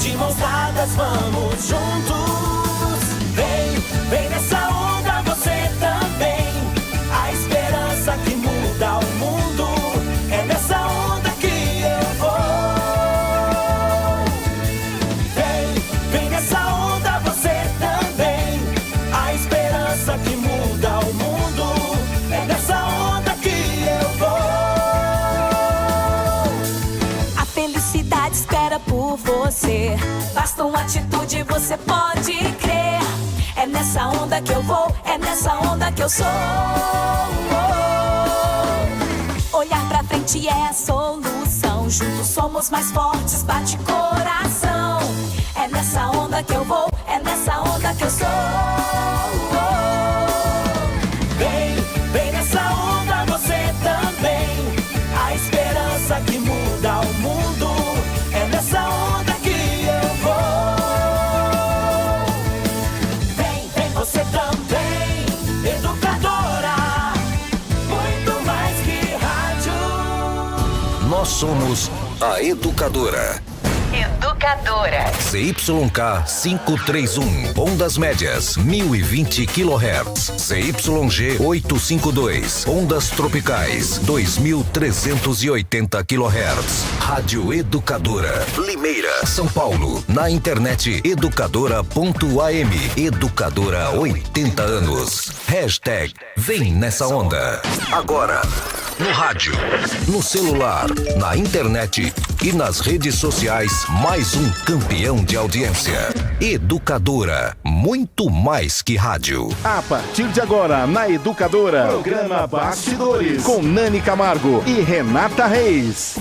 De mãos dadas vamos juntos. Vem nessa onda você também. A esperança que muda o mundo. É nessa onda que eu vou. Vem nessa onda você também. A esperança que muda o mundo. É nessa onda que eu vou. A felicidade espera por você. Basta uma atitude, você pode crer. É nessa onda que eu vou, é nessa onda que eu sou. Olhar pra frente é a solução. Juntos somos mais fortes, bate coração. É nessa onda que eu vou, é nessa onda que eu sou. Vem nessa onda você também. A esperança que muda o mundo. É nessa onda que eu vou. Vem você também. Educadora, muito mais que rádio. Nós somos a Educadora. Educadora. CYK 531, ondas médias, 1020 kHz. CYG 852, ondas tropicais, 2380 kHz. Rádio Educadora, Limeira, São Paulo. Na internet educadora.am. Educadora 80 anos. Hashtag Vem Nessa Onda. Agora, no rádio, no celular, na internet e nas redes sociais, mais um campeão de audiência. Educadora, muito mais que rádio. A partir de agora, na Educadora, programa Bastidores, com Nani Camargo e Renata Reis.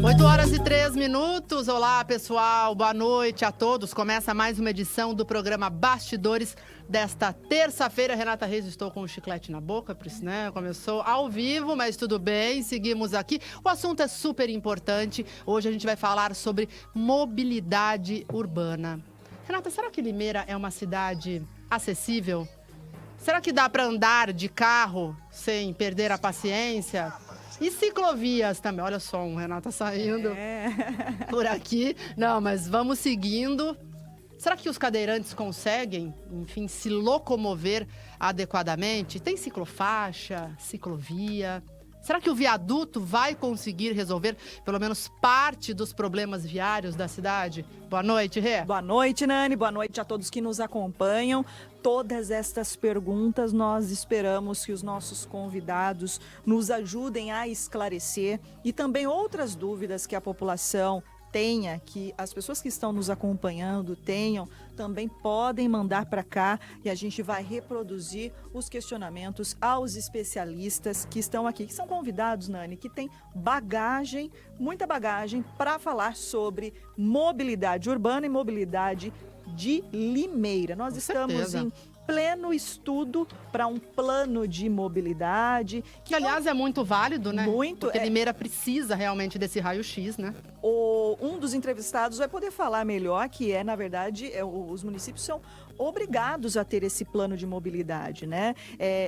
Oito horas e 3 minutos. Olá, pessoal. Boa noite a todos. Começa mais uma edição do programa Bastidores desta terça-feira. Renata Reis, estou com o chiclete na boca, por isso, né? Começou ao vivo, mas tudo bem. Seguimos aqui. O assunto é super importante. Hoje a gente vai falar sobre mobilidade urbana. Renata, será que Limeira é uma cidade acessível? Será que dá para andar de carro sem perder a paciência? E ciclovias também. Olha só, o Renata saindo por aqui. Não, mas vamos seguindo. Será que os cadeirantes conseguem, enfim, se locomover adequadamente? Tem ciclofaixa, ciclovia? Será que o viaduto vai conseguir resolver pelo menos parte dos problemas viários da cidade? Boa noite, Rê. Boa noite, Nani. Boa noite a todos que nos acompanham. Todas estas perguntas nós esperamos que os nossos convidados nos ajudem a esclarecer e também outras dúvidas que a população tenha, que as pessoas que estão nos acompanhando tenham, também podem mandar para cá e a gente vai reproduzir os questionamentos aos especialistas que estão aqui, que são convidados, Nani, que tem bagagem, muita bagagem para falar sobre mobilidade urbana e mobilidade de Limeira. Nós estamos em pleno estudo para um plano de mobilidade. Que, aliás, é muito válido, né? Muito. Porque Limeira precisa realmente desse raio-x, né? Um dos entrevistados vai poder falar melhor que na verdade, os municípios são obrigados a ter esse plano de mobilidade, né?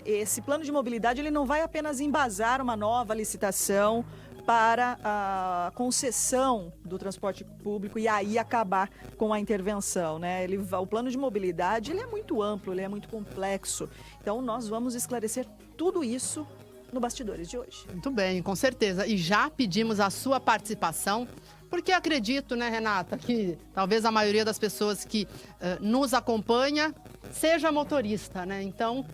Esse plano de mobilidade, ele não vai apenas embasar uma nova licitação para a concessão do transporte público e aí acabar com a intervenção, né? O plano de mobilidade, ele é muito amplo, ele é muito complexo. Então, nós vamos esclarecer tudo isso no Bastidores de hoje. Muito bem, com certeza. E já pedimos a sua participação, porque acredito, né, Renata, que talvez a maioria das pessoas que nos acompanha seja motorista, né? Então...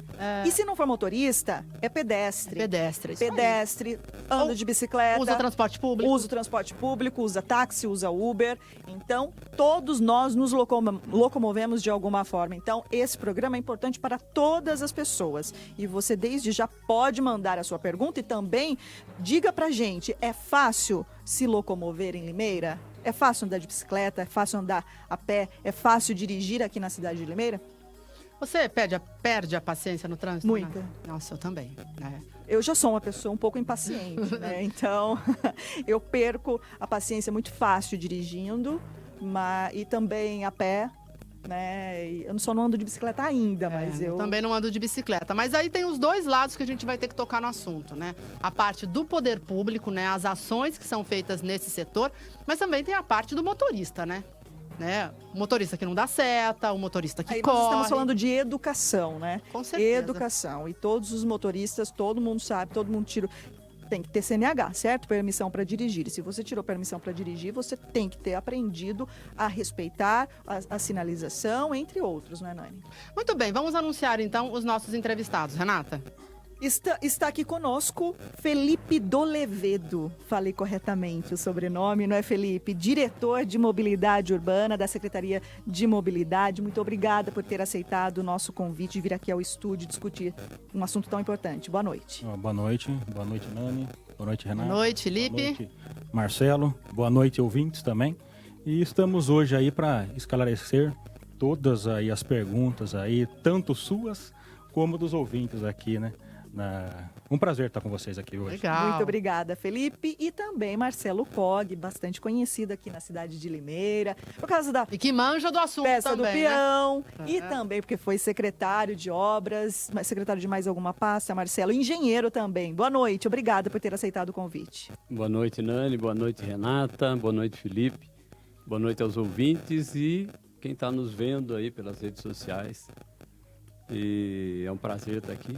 E se não for motorista, é pedestre. Pedestre, isso pedestre, anda de bicicleta. Usa transporte público. Usa transporte público, usa táxi, usa Uber. Então, todos nós nos locomovemos de alguma forma. Então, esse programa é importante para todas as pessoas. E você, desde já, pode mandar a sua pergunta e também diga pra gente, é fácil se locomover em Limeira? É fácil andar de bicicleta? É fácil andar a pé? É fácil dirigir aqui na cidade de Limeira? Você perde a paciência no trânsito? Muita. Né? Nossa, eu também. Eu já sou uma pessoa um pouco impaciente, né? Então, eu perco a paciência muito fácil dirigindo e também a pé. né? E eu só não ando de bicicleta ainda, mas eu... Também não ando de bicicleta. Mas aí tem os dois lados que a gente vai ter que tocar no assunto, né? A parte do poder público, né? As ações que são feitas nesse setor, mas também tem a parte do motorista, né? O motorista que não dá seta, o motorista que Aí corre. nós estamos falando de educação, né? Com certeza. Educação. E todos os motoristas, todo mundo sabe, todo mundo tira... Tem que ter CNH, certo? Permissão para dirigir. E se você tirou permissão para dirigir, você tem que ter aprendido a respeitar a sinalização, entre outros, não é, Nani? Muito bem, vamos anunciar então os nossos entrevistados. Renata? Está aqui conosco Felipe Dolevedo. Falei corretamente o sobrenome, não é, Felipe? Diretor de Mobilidade Urbana da Secretaria de Mobilidade. Muito obrigada por ter aceitado o nosso convite e vir aqui ao estúdio discutir um assunto tão importante. Boa noite. Boa noite, Nani. Boa noite, Renata. Boa noite, Felipe. Boa noite, Marcelo. Boa noite, ouvintes também. E estamos hoje aí para esclarecer todas aí as perguntas aí, tanto suas como dos ouvintes aqui, né? Um prazer estar com vocês aqui hoje. Legal. Muito obrigada, Felipe. E também Marcelo Cog, bastante conhecido aqui na cidade de Limeira, por causa da E que manja do assunto peça também, do peão. né? E também porque foi secretário de obras, secretário de mais alguma pasta, Marcelo. Engenheiro também. Boa noite, obrigada por ter aceitado o convite. Boa noite, Nani. Boa noite, Renata. Boa noite, Felipe. Boa noite aos ouvintes e quem está nos vendo aí pelas redes sociais. E é um prazer estar aqui,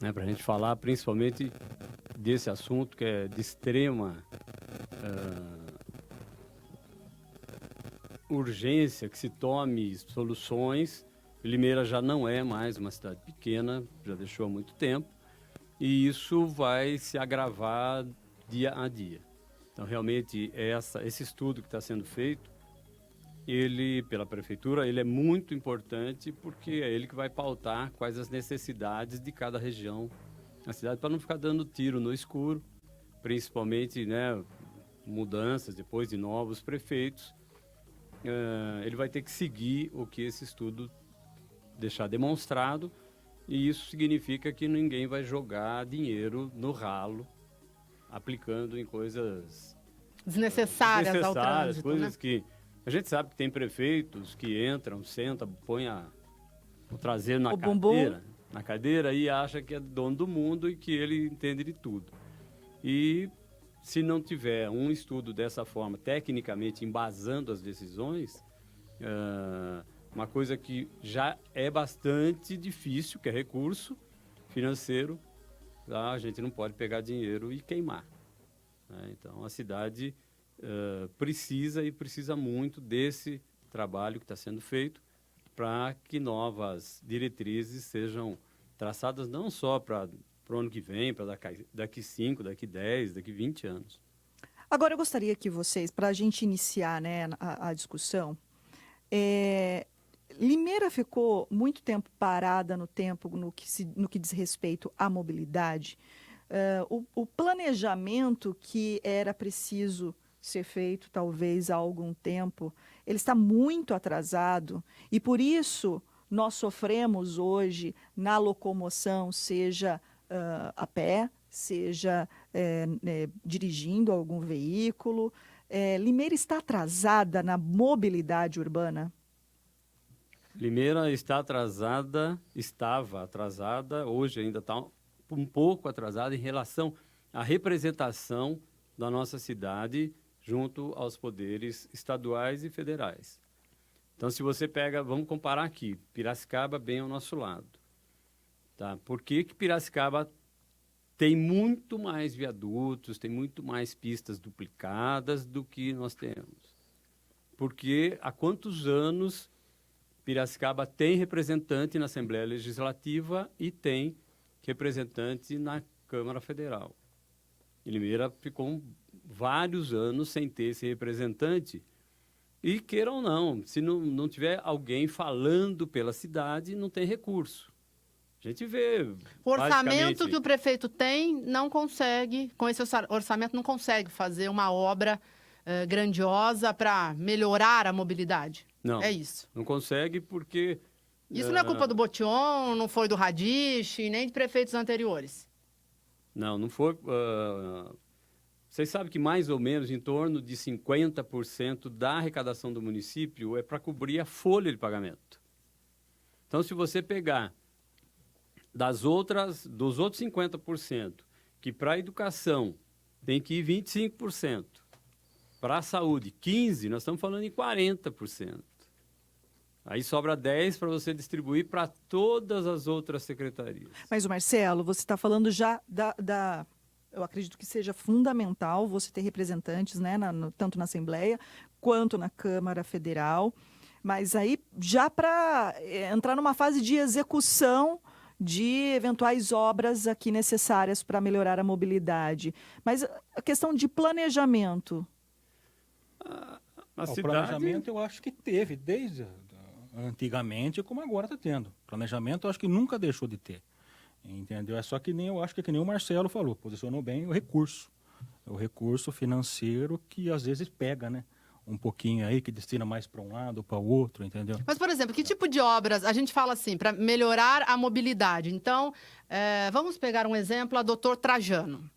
né, para a gente falar principalmente desse assunto que é de extrema urgência, que se tome soluções. Limeira já não é mais uma cidade pequena, já deixou há muito tempo, e isso vai se agravar dia a dia. Então, realmente, esse estudo que está sendo feito, ele, pela prefeitura, ele é muito importante porque é ele que vai pautar quais as necessidades de cada região na cidade, para não ficar dando tiro no escuro, principalmente, né, mudanças depois de novos prefeitos. Ele vai ter que seguir o que esse estudo deixar demonstrado, e isso significa que ninguém vai jogar dinheiro no ralo, aplicando em coisas desnecessárias ao trânsito, coisas né? que a gente sabe que tem prefeitos que entram, sentam, põem o traseiro na cadeira e acha que é dono do mundo e que ele entende de tudo. E se não tiver um estudo dessa forma, tecnicamente embasando as decisões, uma coisa que já é bastante difícil, que é recurso financeiro, a gente não pode pegar dinheiro e queimar, né? Então, a cidade precisa muito desse trabalho que está sendo feito para que novas diretrizes sejam traçadas não só para o ano que vem, para daqui 5, daqui 10, daqui 20 anos. Agora, eu gostaria que vocês, para a gente iniciar, né, a discussão, Limeira ficou muito tempo parada no tempo no que diz respeito à mobilidade. O planejamento que era preciso ser feito, talvez, há algum tempo, ele está muito atrasado e, por isso, nós sofremos hoje na locomoção, seja a pé, seja dirigindo algum veículo. Limeira está atrasada na mobilidade urbana? Limeira estava atrasada, hoje ainda está um pouco atrasada em relação à representação da nossa cidade junto aos poderes estaduais e federais. Então, se você pega, vamos comparar aqui, Piracicaba bem ao nosso lado. Tá? Por que Piracicaba tem muito mais viadutos, tem muito mais pistas duplicadas do que nós temos? Porque há quantos anos Piracicaba tem representante na Assembleia Legislativa e tem representante na Câmara Federal? E Limeira ficou vários anos sem ter esse representante. E, queira ou não, se não tiver alguém falando pela cidade, não tem recurso. A gente vê... O orçamento que o prefeito tem não consegue, com esse orçamento, não consegue fazer uma obra grandiosa para melhorar a mobilidade. Não, é isso. Não consegue porque... Isso não é culpa do Botion, não foi do Radiche, nem de prefeitos anteriores. Não foi... Vocês sabem que mais ou menos em torno de 50% da arrecadação do município é para cobrir a folha de pagamento. Então, se você pegar dos outros 50%, que para a educação tem que ir 25%, para a saúde 15%, nós estamos falando em 40%. Aí sobra 10% para você distribuir para todas as outras secretarias. Mas, Marcelo, você está falando já eu acredito que seja fundamental você ter representantes, né, tanto na Assembleia quanto na Câmara Federal, mas aí já para entrar numa fase de execução de eventuais obras aqui necessárias para melhorar a mobilidade. Mas a questão de planejamento. O planejamento eu acho que teve desde antigamente como agora está tendo. Planejamento eu acho que nunca deixou de ter. Entendeu? É só que eu acho que nem o Marcelo falou, posicionou bem o recurso. O recurso financeiro que às vezes pega, né? Um pouquinho aí, que destina mais para um lado ou para o outro, entendeu? Mas, por exemplo, que tipo de obras, a gente fala assim, para melhorar a mobilidade. Então, vamos pegar um exemplo, a Doutor Trajano.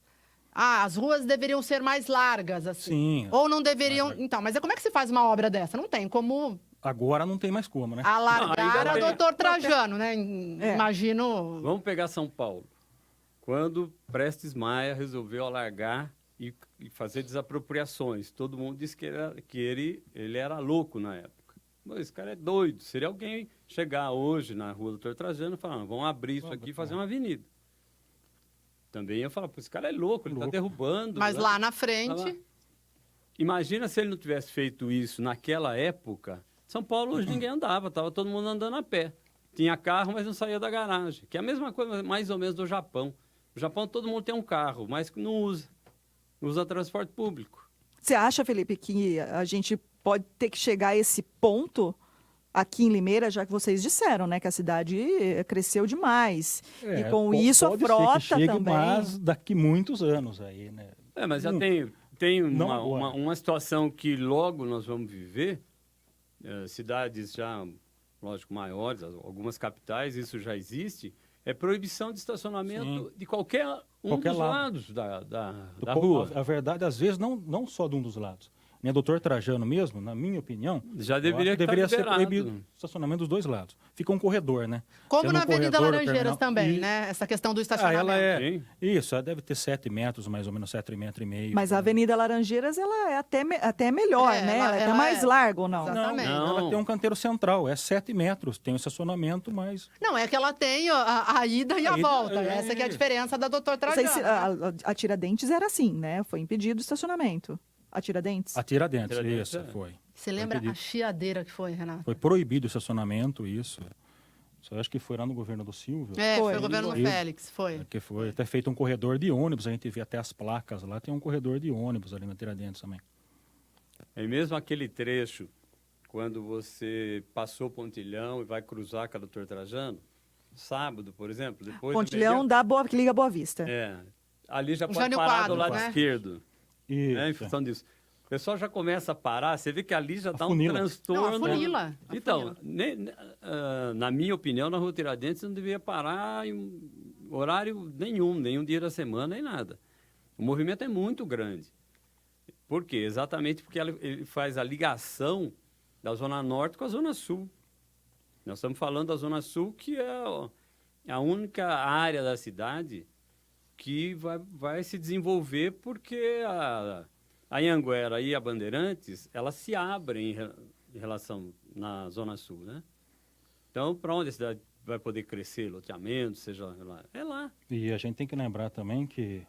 As ruas deveriam ser mais largas, assim. Sim. Ou não deveriam... Então, mas como é que se faz uma obra dessa? Não tem como... Agora não tem mais como, né? Alargar a Doutor Trajano, né? Imagino... Vamos pegar São Paulo. Quando Prestes Maia resolveu alargar e fazer desapropriações, todo mundo disse que ele era louco na época. Mas esse cara é doido. Seria alguém chegar hoje na rua Doutor Trajano e falar, vamos abrir isso aqui e fazer uma avenida. Também ia falar, esse cara é louco, ele está derrubando. Mas lá na frente... Imagina se ele não tivesse feito isso naquela época. São Paulo hoje ninguém andava, estava todo mundo andando a pé. Tinha carro, mas não saía da garagem. Que é a mesma coisa, mais ou menos, do Japão. No Japão todo mundo tem um carro, mas não usa. Usa transporte público. Você acha, Felipe, que a gente pode ter que chegar a esse ponto aqui em Limeira, já que vocês disseram, né, que a cidade cresceu demais. E com isso a frota chegue, também. Mas daqui muitos anos aí, né? Mas já tem uma situação que logo nós vamos viver. Cidades já, lógico, maiores, algumas capitais, isso já existe. É proibição de estacionamento de qualquer dos lados da rua. A verdade, às vezes, não só de um dos lados. Nem Doutor Trajano mesmo, na minha opinião, já deveria ser proibido o estacionamento dos dois lados. Fica um corredor, né? Como na Avenida Laranjeiras também, né? Essa questão do estacionamento. Ela ela deve ter 7 metros, mais ou menos 7,5 metros. Mas a Avenida Laranjeiras, ela é até melhor, né? Ela é mais larga ou não? Exatamente. Não, ela tem um canteiro central, é 7 metros, tem um estacionamento, mas... Não, é que ela tem a ida e a volta. Essa que é a diferença da Doutor Trajano. A Tiradentes era assim, né? Foi impedido o estacionamento. A Tiradentes? A Tiradentes, isso, foi. Você lembra a chiadeira que foi, Renato? Foi proibido o estacionamento, isso. Só acho que foi lá no governo do Silvio. Foi o governo do Félix, foi. Que foi até feito um corredor de ônibus, a gente vê até as placas lá, tem um corredor de ônibus ali na Tiradentes também. E mesmo aquele trecho, quando você passou Pontilhão e vai cruzar com a Doutor Trajano, sábado, por exemplo, depois... Pontilhão que liga Boa Vista. Ali já pode parar do lado esquerdo. Isso. Em função disso. O pessoal já começa a parar, você vê que ali já está um funila. transtorno. Não, a funila. Então, na minha opinião, na Rua Tiradentes não devia parar em horário nenhum dia da semana, nem nada. O movimento é muito grande. Por quê? Exatamente porque ele faz a ligação da Zona Norte com a Zona Sul. Nós estamos falando da Zona Sul, que é a única área da cidade que vai se desenvolver porque a Anhanguera e a Bandeirantes, elas se abrem em relação na Zona Sul, né? Então, para onde a cidade vai poder crescer, loteamento, seja lá, é lá. E a gente tem que lembrar também que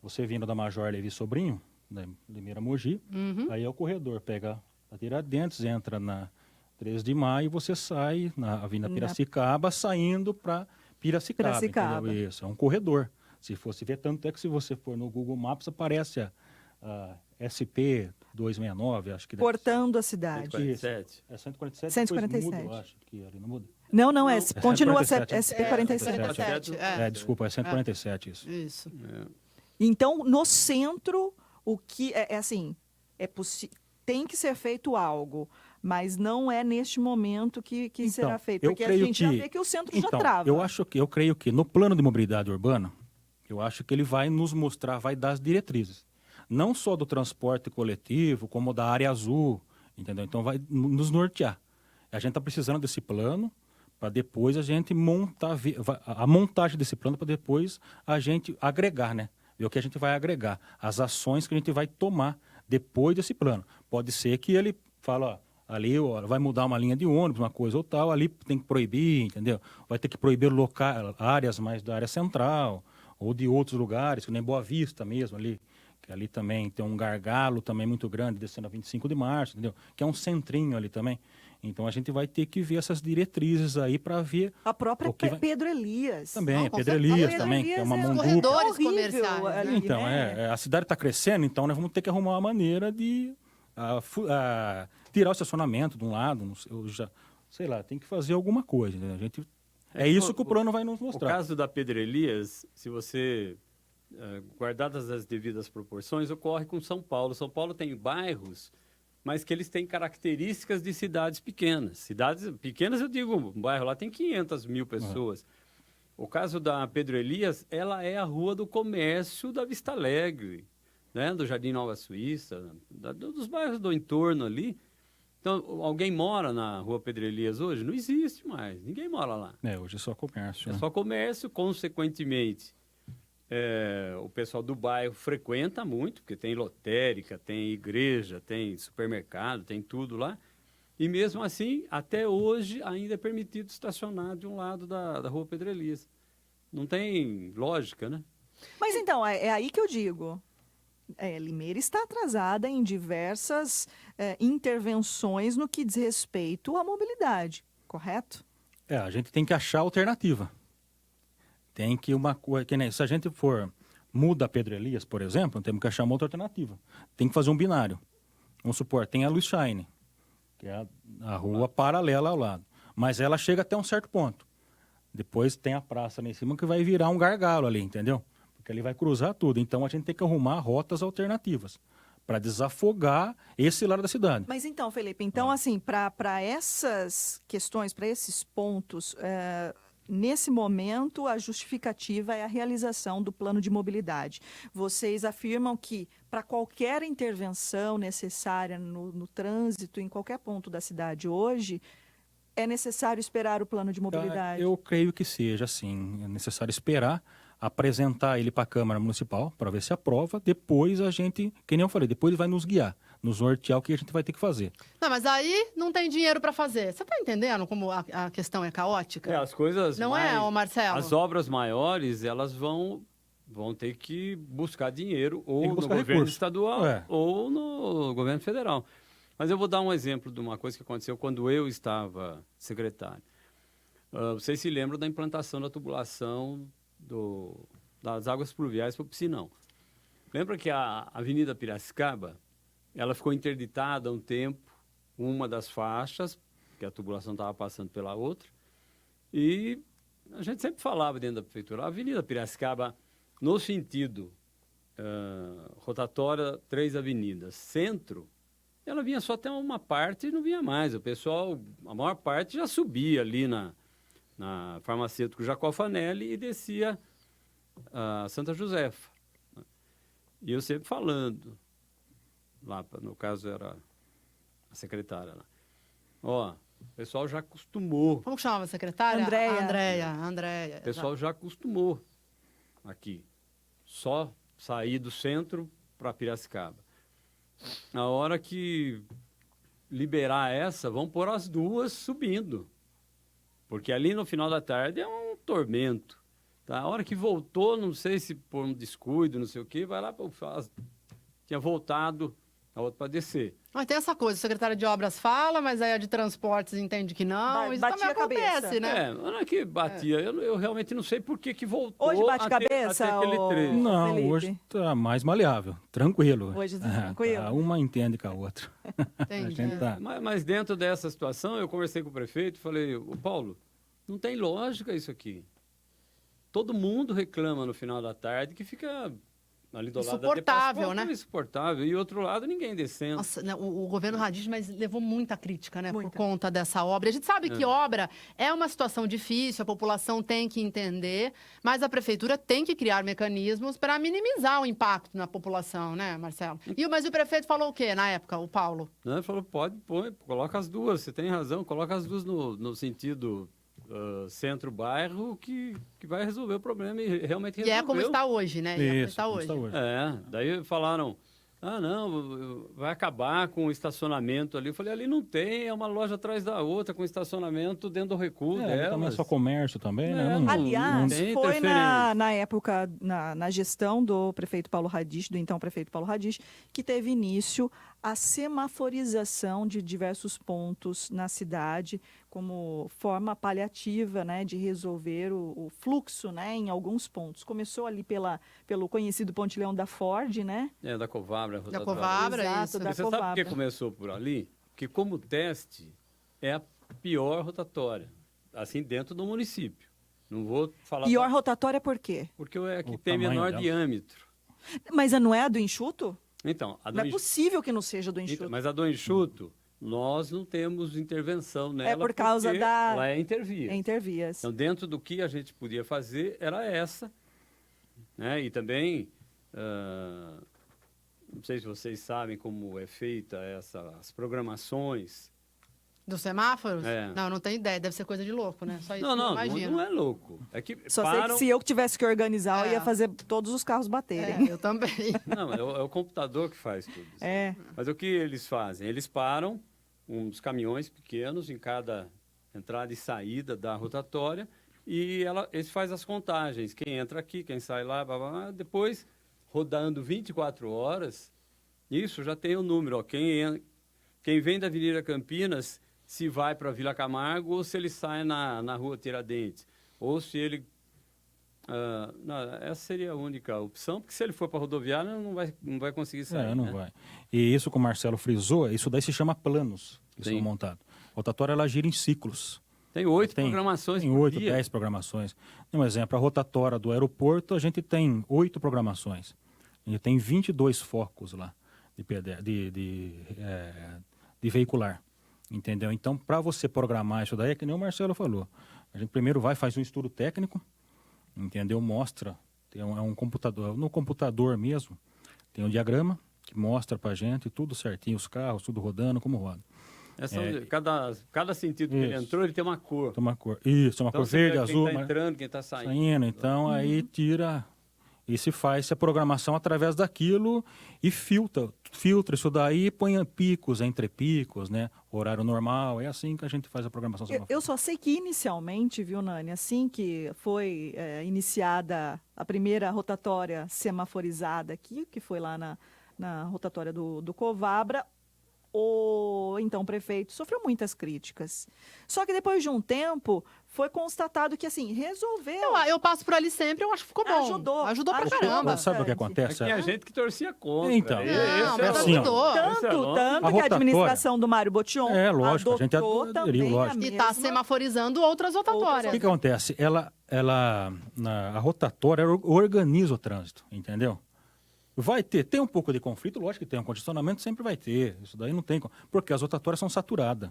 você vindo da Major Levi Sobrinho, da Limeira Mogi, aí é o corredor, pega a Tiradentes, entra na 13 de Maio e você sai na Avenida Piracicaba, saindo para Piracicaba. Isso, é um corredor. Se fosse ver, tanto é que se você for no Google Maps, aparece a SP 269, acho que... Cortando a cidade. 147. É 147. 147. Muda, eu acho que ali não muda. Não, continua SP 47. Desculpa, é 147 isso. Isso. Então, no centro, o que tem que ser feito algo, mas não é neste momento que será feito. Porque a gente já vê que o centro já trava. Eu creio que no plano de mobilidade urbana, eu acho que ele vai nos mostrar, vai dar as diretrizes. não só do transporte coletivo, como da área azul, entendeu? Então vai nos nortear. A gente está precisando desse plano para depois a gente montar a montagem desse plano para depois a gente agregar, né? Ver o que a gente vai agregar, as ações que a gente vai tomar depois desse plano. Pode ser que ele fala, ó, ali ó, vai mudar uma linha de ônibus, uma coisa ou tal, ali tem que proibir, entendeu? Vai ter que proibir áreas mais da área central ou de outros lugares, que nem Boa Vista mesmo ali, que ali também tem um gargalo também muito grande, descendo a 25 de março, entendeu? Que é um centrinho ali também. Então a gente vai ter que ver essas diretrizes aí para ver... A própria Pedro Elias. Também, Pedro Elias também, que é uma munduca. Corredores comerciais. Ali, Então, né? a cidade está crescendo, então nós vamos ter que arrumar uma maneira de tirar o estacionamento de um lado, sei lá, tem que fazer alguma coisa. Né? É isso que o plano vai nos mostrar. O caso da Pedro Elias, se você guardadas as devidas proporções, ocorre com São Paulo. São Paulo tem bairros, mas que eles têm características de cidades pequenas. Cidades pequenas, eu digo, um bairro lá tem 500 mil pessoas. O caso da Pedro Elias, ela é a rua do comércio da Vista Alegre, né? Do Jardim Nova Suíça, dos bairros do entorno ali. Então, alguém mora na rua Pedro Elias hoje? Não existe mais, ninguém mora lá. Hoje é só comércio. É né? só comércio, consequentemente. O pessoal do bairro frequenta muito, porque tem lotérica, tem igreja, tem supermercado, tem tudo lá. E mesmo assim, até hoje, ainda é permitido estacionar de um lado da rua Pedro Elias. Não tem lógica, né? Mas então, é aí que eu digo. Limeira está atrasada em diversas intervenções no que diz respeito à mobilidade, correto? A gente tem que achar alternativa. Tem que se a gente muda Pedro Elias, por exemplo, temos que achar uma outra alternativa. Tem que fazer um binário. Vamos supor, tem a Luiz Chaine, que é a rua paralela ao lado. Mas ela chega até um certo ponto. Depois tem a praça ali em cima que vai virar um gargalo ali, entendeu? Porque ele vai cruzar tudo. Então a gente tem que arrumar rotas alternativas para desafogar esse lado da cidade. Mas então, Felipe, assim, para essas questões, para esses pontos... Nesse momento, a justificativa é a realização do plano de mobilidade. Vocês afirmam que, para qualquer intervenção necessária no trânsito, em qualquer ponto da cidade hoje, é necessário esperar o plano de mobilidade? Eu creio que seja, sim. É necessário esperar, apresentar ele para a Câmara Municipal, para ver se aprova. Depois a gente, que nem eu falei, depois ele vai nos guiar, nos nortear o que a gente vai ter que fazer. Não, mas aí não tem dinheiro para fazer. Você está entendendo como a questão é caótica? As coisas não Marcelo? As obras maiores, elas vão ter que buscar dinheiro ou no governo recurso. Estadual ou no governo federal. Mas eu vou dar um exemplo de uma coisa que aconteceu quando eu estava secretário. Vocês se lembram da implantação da tubulação das águas pluviais para o Piscinão. Lembra que a Avenida Piracicaba, ela ficou interditada há um tempo, uma das faixas, que a tubulação estava passando pela outra, e a gente sempre falava dentro da prefeitura, a Avenida Piracicaba, no sentido rotatória, 3 avenidas, centro, ela vinha só até uma parte e não vinha mais. O pessoal, a maior parte já subia ali na farmacêutico Jacó Fanelli e descia a Santa Josefa. E eu sempre falando, lá, no caso era a secretária lá, o pessoal já acostumou. Como que chamava a secretária? Andréia. O pessoal já acostumou aqui. Só sair do centro para Piracicaba. Na hora que liberar essa, vão pôr as duas subindo. Porque ali no final da tarde é um tormento. Tá? A hora que voltou, não sei se por um descuido, não sei o quê, vai lá, tinha voltado a outra para descer. Mas tem essa coisa, a secretária de obras fala, mas aí a de transportes entende que não. Isso também acontece, né? Não é que batia. Eu realmente não sei por que voltou. Hoje bate cabeça, aquele trecho. Não, Felipe? hoje está mais maleável, tranquilo. Hoje está tranquilo. Uma entende com a outra. Entendi. Mas dentro dessa situação, eu conversei com o prefeito e falei, Paulo, não tem lógica isso aqui. Todo mundo reclama no final da tarde que fica ali do lado Insuportável, da né? Insuportável. E outro lado, ninguém descendo. Nossa, né, o governo Hadid, mas levou muita crítica, né, por Muita. conta dessa obra. A gente sabe que obra é uma situação difícil, a população tem que entender, mas a prefeitura tem que criar mecanismos para minimizar o impacto na população, né, Marcelo? Mas o prefeito falou o quê na época, o Paulo? Ele falou, pode, põe, coloca as duas, você tem razão, coloca as duas no sentido centro-bairro que vai resolver o problema e realmente resolveu. E é como está hoje, né? Isso, como está hoje. Daí falaram, não, vai acabar com o estacionamento ali. Eu falei, ali não tem, é uma loja atrás da outra, com estacionamento dentro do recuo delas. Também é só comércio também, né? Aliás, tem foi interferência. na época, na gestão do prefeito Paulo Hadid, do então prefeito Paulo Hadid, que teve início a semaforização de diversos pontos na cidade como forma paliativa, né, de resolver o fluxo, né, em alguns pontos. Começou ali pelo conhecido Pontilhão da Ford, né? Da Covabra. Da Covabra, Exato, isso. da Você sabe por que Covabra. começou por ali? Porque como teste é a pior rotatória, assim, dentro do município. Não vou falar... Pior rotatória por quê? Porque é que O tem tamanho menor dela. diâmetro. Mas não é a do enxuto? Então, a do Não é possível que não seja do enxuto. Então, mas a do enxuto, nós não temos intervenção nela. por causa porque da- ela é intervia. É intervias. Então, dentro do que a gente podia fazer, era essa. Né? E também, não sei se vocês sabem como é feita as programações. Dos semáforos? É. Não tenho ideia. Deve ser coisa de louco, né? Só isso que eu Não imagino. é louco. É que Só sei que se eu tivesse que organizar, eu ia fazer todos os carros baterem. Eu também. Não, é o computador que faz tudo isso. É. Mas o que eles fazem? Eles param uns caminhões pequenos em cada entrada e saída da rotatória e eles fazem as contagens. Quem entra aqui, quem sai lá, blá, blá, blá. Depois, rodando 24 horas, isso já tem o número. Ó, quem vem da Avenida Campinas, se vai para a Vila Camargo ou se ele sai na Rua Tiradentes. Ou se ele... essa seria a única opção, porque se ele for para a rodoviária, não vai conseguir sair. Não né? vai. E isso que o Marcelo frisou, isso daí se chama planos que Sim. são montados. A rotatória, ela gira em ciclos. Tem 8 programações Tem por 8, dia. 10 programações. Um exemplo, a rotatória do aeroporto, a gente tem 8 programações. A gente tem 22 focos lá de veicular. Entendeu? Então, para você programar isso daí, é que nem o Marcelo falou. A gente primeiro faz um estudo técnico, entendeu? Mostra, é um computador, no computador mesmo, tem um diagrama que mostra para a gente tudo certinho, os carros, tudo rodando, como roda. Cada sentido que ele Isso. entrou, ele tem uma cor. Tem uma cor. Isso, uma Então, cor você verde, vê azul. Quem está entrando, quem está saindo. Então, aí tira e se faz a programação através daquilo e filtra isso daí e põe picos, entre picos, né? Horário normal, é assim que a gente faz a programação. Eu só sei que inicialmente, viu, Nani, assim que foi iniciada a primeira rotatória semaforizada aqui, que foi lá na rotatória do Covabra, o então prefeito sofreu muitas críticas. Só que depois de um tempo, foi constatado que, assim, resolveu. Eu passo por ali sempre, eu acho que ficou bom. Ajudou pra caramba. Sabe o que acontece? Tinha gente que torcia contra. Então, mas assim, ó, ajudou. Tanto que a administração do Mário Botion lógico, a gente adotou aderiu, também lógico. a E está mesma... semaforizando outras rotatórias. O que acontece? A rotatória organiza o trânsito, entendeu? Tem um pouco de conflito, lógico que tem, um condicionamento sempre vai ter, isso daí não tem, porque as rotatórias são saturadas,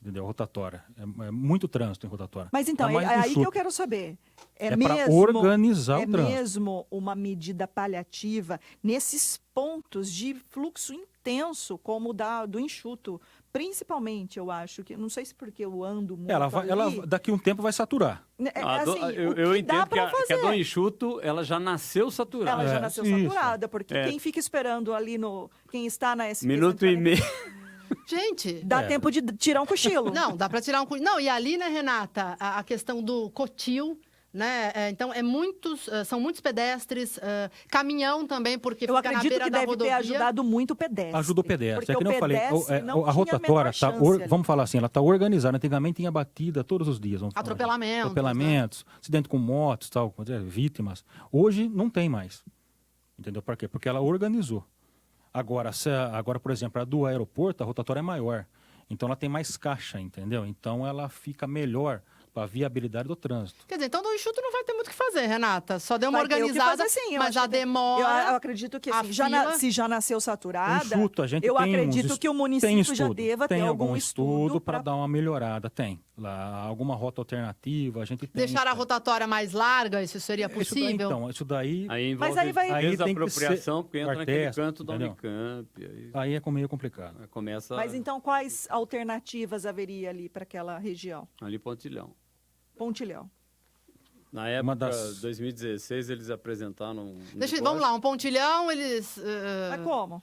entendeu? Rotatória, é muito trânsito em rotatória. Mas então, Ainda mais é no aí sul. que eu quero saber. É para organizar o trânsito. É mesmo uma medida paliativa nesses pontos de fluxo intenso, como o do enxuto, principalmente, eu acho, que não sei se porque eu ando muito Ela daqui a um tempo vai saturar. Eu entendo que a do enxuto, ela já nasceu saturada. Ela já nasceu saturada, porque quem fica esperando ali quem está na SP... Minuto e meio. Gente... Dá tempo de tirar um cochilo. Não, dá para tirar um cochilo. Não, e ali, né, Renata, a questão do cotil, né? Então, são muitos pedestres, caminhão também, porque Eu fica na acredito beira que da deve rodovia. ter ajudado muito o pedestre. Ajuda o pedestre. Porque É que nem eu falei, a rotatória, vamos falar assim, ela está organizada. Antigamente tinha batida todos os dias. Atropelamentos, acidente com motos, tal, vítimas. Hoje não tem mais. Entendeu? Por quê? Porque ela organizou. Agora, por exemplo, a do aeroporto, a rotatória é maior. Então ela tem mais caixa, entendeu? Então ela fica melhor para a viabilidade do trânsito. Quer dizer, então do enxuto não vai ter muito o que fazer, Renata. Só deu uma Vai ter o que organizada, fazer, sim. Eu mas acho a que tem- demora... Eu acredito que a assim, fila- se já nasceu saturada, Enxuto, a gente eu tem acredito que o município já deva ter algum estudo para dar uma melhorada. Tem. Lá, alguma rota alternativa, a gente tem. Deixar a rotatória mais larga, isso seria possível? Então, isso daí... Aí Mas envolve aí vai- Aí tem que desapropriação, ser porque entra naquele artesco, canto da entendeu? Unicamp. Aí é meio complicado. Aí começa Mas então quais alternativas haveria ali para aquela região? ali Pontilhão. Pontilhão. Na época, das- 2016, eles apresentaram um Vamos lá, um pontilhão, eles... Mas como?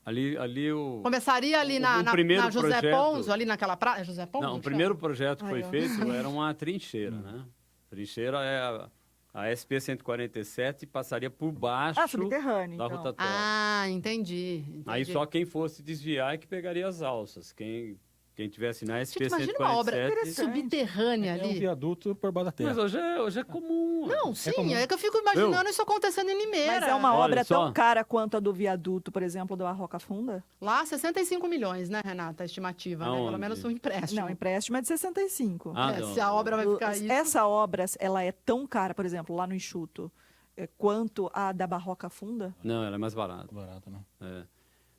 Ali o... Começaria ali na primeiro José projeto- Ponzo, ali naquela praia. José Ponzo? Não, o que primeiro projeto que foi Ai, ó. feito era uma trincheira, né? Trincheira é a SP-147 passaria por baixo Subterrâneo, da então. rotatória. Ah, entendi. Aí só quem fosse desviar é que pegaria as alças. Quem tivesse na Gente, imagina uma obra SP-147... subterrânea É um ali. viaduto por baixo da terra. Mas hoje é comum. Não, sim, comum. é que eu fico imaginando Viu? isso acontecendo em Limeira. Mas é uma Olha obra só. tão cara quanto a do viaduto, por exemplo, da Roca Funda? Lá, 65 milhões, né, Renata? A estimativa, né? Pelo Aonde? menos um empréstimo. Não, empréstimo é de 65. Ah, É, não. se a obra vai ficar isso... Essa obra, ela é tão cara, por exemplo, lá no Enxuto, quanto a da Barroca Funda? Não, ela é mais barata. Barato, né? É.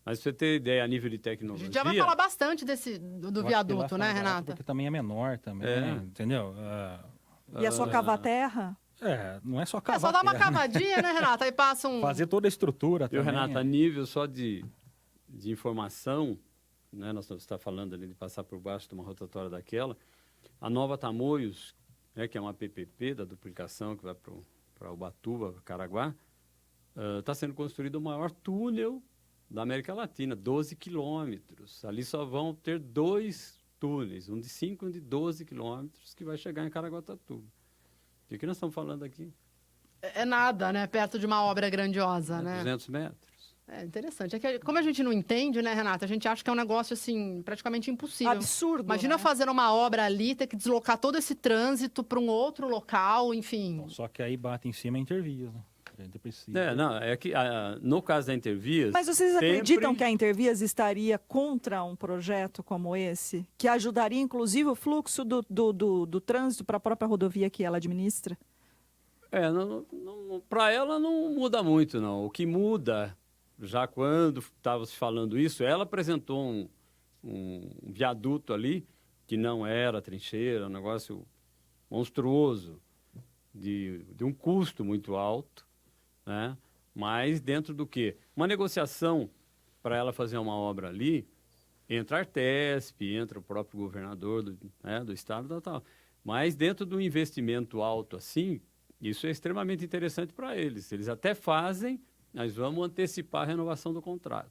Mas pra você ter ideia, a nível de A tecnologia... gente já vai falar bastante do Eu acho que lá viaduto, fica né, barato Renata? Porque também é menor também, É. entendeu? E é só cavar a terra? Não é só É cavar só dar uma terra, né? cavadinha, né, Renata? Aí passa um... Fazer toda a estrutura Viu, também. Renata, a nível só de informação, né, nós estamos falando ali de passar por baixo de uma rotatória daquela, a Nova Tamoios, né, que é uma PPP da duplicação que vai para Ubatuba, Caraguá, está sendo construído o maior túnel da América Latina, 12 quilômetros. Ali só vão ter 2 túneis, um de 5 e um de 12 quilômetros, que vai chegar em Caraguatatuba. O que nós estamos falando aqui? É nada, né? Perto de uma obra grandiosa, né? 200 metros. É interessante. É que, como a gente não entende, né, Renata? A gente acha que é um negócio, assim, praticamente impossível. Absurdo, Imagina né? fazer uma obra ali, ter que deslocar todo esse trânsito para um outro local, enfim. Só que aí bate em cima e intervias, né? A gente precisa. É que no caso da Intervias... Mas vocês sempre- acreditam que a Intervias estaria contra um projeto como esse, que ajudaria, inclusive, o fluxo do trânsito para a própria rodovia que ela administra? Para ela não muda muito, não. O que muda, já quando estava se falando isso, ela apresentou um viaduto ali, que não era trincheira, um negócio monstruoso, de um custo muito alto, né? Mas dentro do quê? Uma negociação para ela fazer uma obra ali, entra a Artesp, entra o próprio governador do estado, tal. Mas dentro do investimento alto assim, isso é extremamente interessante para eles. Eles até fazem, nós vamos antecipar a renovação do contrato.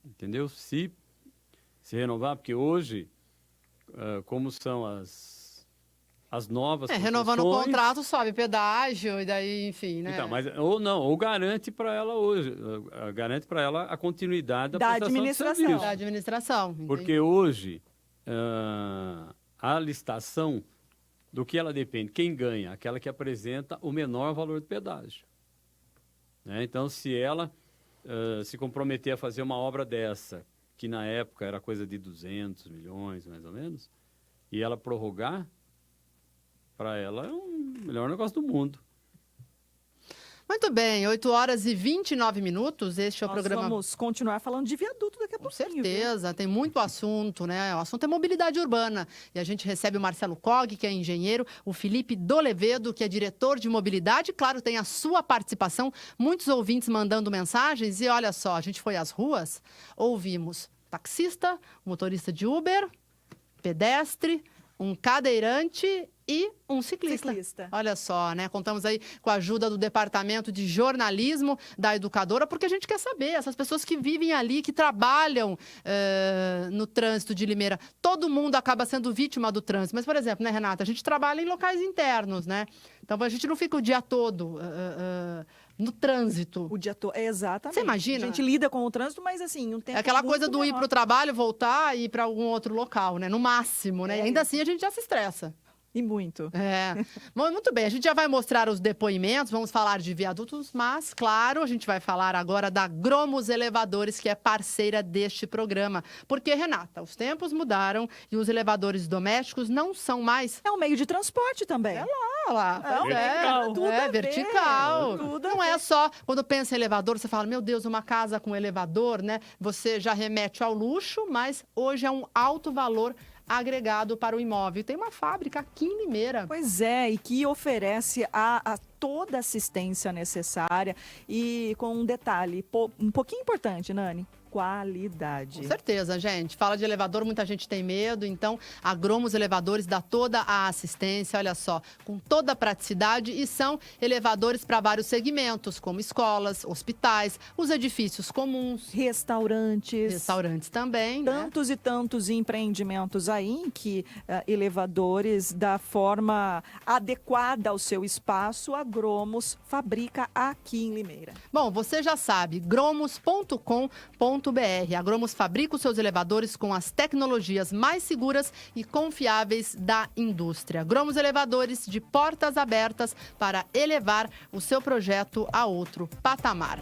Entendeu? Se renovar, porque hoje, como são as novas Renovando o concessões- contrato, sobe pedágio, e daí, enfim, né? Então, mas, ou garante para ela hoje, garante para ela a continuidade da prestação de administração. serviço. Da administração. entendi. Porque hoje, a licitação, do que ela depende? Quem ganha? Aquela que apresenta o menor valor de pedágio. Né? Então, se ela se comprometer a fazer uma obra dessa, que na época era coisa de 200 milhões, mais ou menos, e ela prorrogar, para ela é o melhor negócio do mundo. Muito bem, 8 horas e 29 minutos. Este é o Nós programa. vamos continuar falando de viaduto daqui a Com pouquinho. viu? certeza, tem muito assunto, né? O assunto é mobilidade urbana. E a gente recebe o Marcelo Cog, que é engenheiro, o Felipe Dolevedo, que é diretor de mobilidade. Claro, tem a sua participação. Muitos ouvintes mandando mensagens. E olha só, a gente foi às ruas, ouvimos taxista, motorista de Uber, pedestre, um cadeirante e um ciclista. Olha só, né? Contamos aí com a ajuda do Departamento de Jornalismo da Educadora, porque a gente quer saber, essas pessoas que vivem ali, que trabalham no trânsito de Limeira, todo mundo acaba sendo vítima do trânsito. Mas, por exemplo, né, Renata, a gente trabalha em locais internos, né? Então, a gente não fica o dia todo no trânsito. O dia todo, exatamente. Você imagina? A gente lida com o trânsito, mas assim, um tempo É aquela muito coisa do ir menor. para o trabalho, voltar e ir para algum outro local, né? No máximo, né? E ainda assim a gente já se estressa. E muito. Bom, muito bem, a gente já vai mostrar os depoimentos, vamos falar de viadutos, mas, claro, a gente vai falar agora da Gromos Elevadores, que é parceira deste programa. Porque, Renata, os tempos mudaram e os elevadores domésticos não são mais... É um meio de transporte também. Vertical. Tudo a Não é ver. só, quando pensa em elevador, você fala, meu Deus, uma casa com elevador, né? Você já remete ao luxo, mas hoje é um alto valor agregado para o imóvel. Tem uma fábrica aqui em Limeira. Pois é, e que oferece a toda a assistência necessária e com um detalhe um pouquinho importante, Nani, qualidade. Com certeza, gente. Fala de elevador, muita gente tem medo, então a Gromos Elevadores dá toda a assistência, olha só, com toda a praticidade, e são elevadores para vários segmentos, como escolas, hospitais, os edifícios comuns. Restaurantes também, né? Tantos e tantos empreendimentos aí em que elevadores da forma adequada ao seu espaço, a Gromos fabrica aqui em Limeira. Bom, você já sabe, gromos.com.br. A Gromos fabrica os seus elevadores com as tecnologias mais seguras e confiáveis da indústria. Gromos Elevadores, de portas abertas para elevar o seu projeto a outro patamar.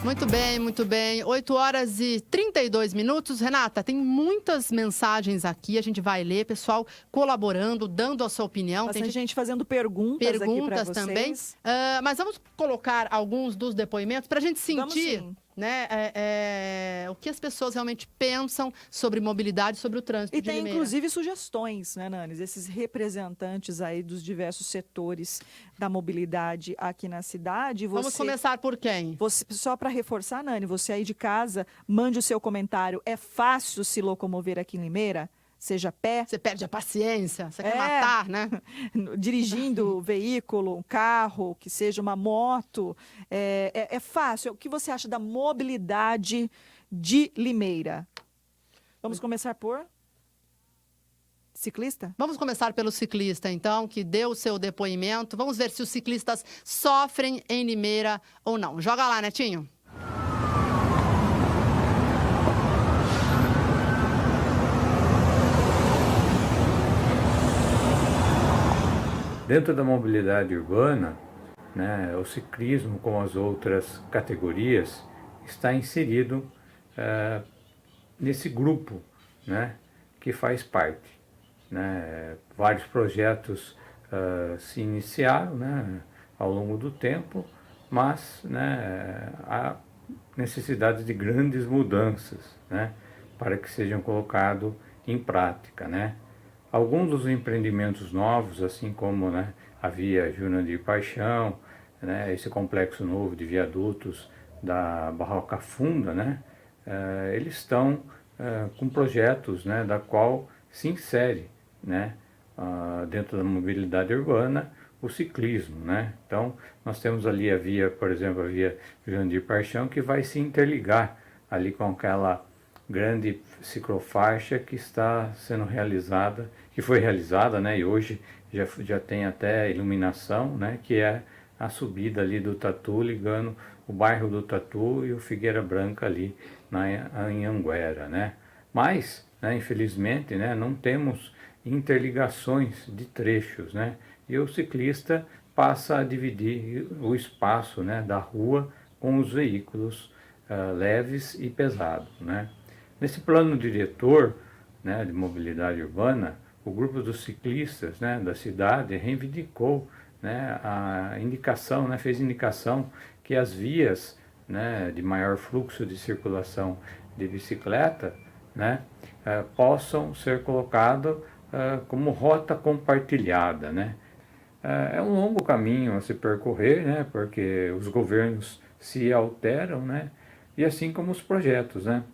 Muito bem, muito bem. 8h32. Renata, tem muitas mensagens aqui, a gente vai ler, pessoal colaborando, dando a sua opinião. Tem gente fazendo perguntas aqui para vocês. Também. Mas vamos colocar alguns dos depoimentos para a gente sentir, né, o que as pessoas realmente pensam sobre mobilidade, sobre o trânsito de Limeira. E tem inclusive sugestões, né, Nanes? Esses representantes aí dos diversos setores da mobilidade aqui na cidade. Vamos começar por quem? Só para reforçar, Nani, você aí de casa, mande o seu comentário. É fácil se locomover aqui em Limeira? Seja a pé. Você perde a paciência, você quer matar, né? Dirigindo veículo, um carro, que seja uma moto. É fácil. O que você acha da mobilidade de Limeira? Vamos começar por ciclista? Vamos começar pelo ciclista, então, que deu o seu depoimento. Vamos ver se os ciclistas sofrem em Limeira ou não. Joga lá, Netinho. Dentro da mobilidade urbana, né, o ciclismo, como as outras categorias, está inserido nesse grupo, né, que faz parte. Né? Vários projetos se iniciaram, né, ao longo do tempo, mas, né, há necessidade de grandes mudanças, né, para que sejam colocados em prática, né? Alguns dos empreendimentos novos, assim como, né, a Via Jurandir Paixão, né, esse complexo novo de viadutos da Barroca Funda, né, eles estão com projetos, né, da qual se insere, né, dentro da mobilidade urbana o ciclismo, né? Então nós temos ali a via, por exemplo, a Via Jurandir Paixão, que vai se interligar ali com aquela grande ciclofaixa que está sendo realizada, que foi realizada, né, e hoje já tem até iluminação, né, que é a subida ali do Tatu, ligando o bairro do Tatu e o Figueira Branca ali em Anguera, né. Mas, né, infelizmente, né, não temos interligações de trechos, né, e o ciclista passa a dividir o espaço, né, da rua com os veículos leves e pesados, né. Nesse plano diretor, né, de mobilidade urbana, o grupo dos ciclistas, né, da cidade reivindicou, né, a indicação, né, fez indicação que as vias, né, de maior fluxo de circulação de bicicleta, né, possam ser colocadas como rota compartilhada, né. É um longo caminho a se percorrer, né, porque os governos se alteram, né, e assim como os projetos, né.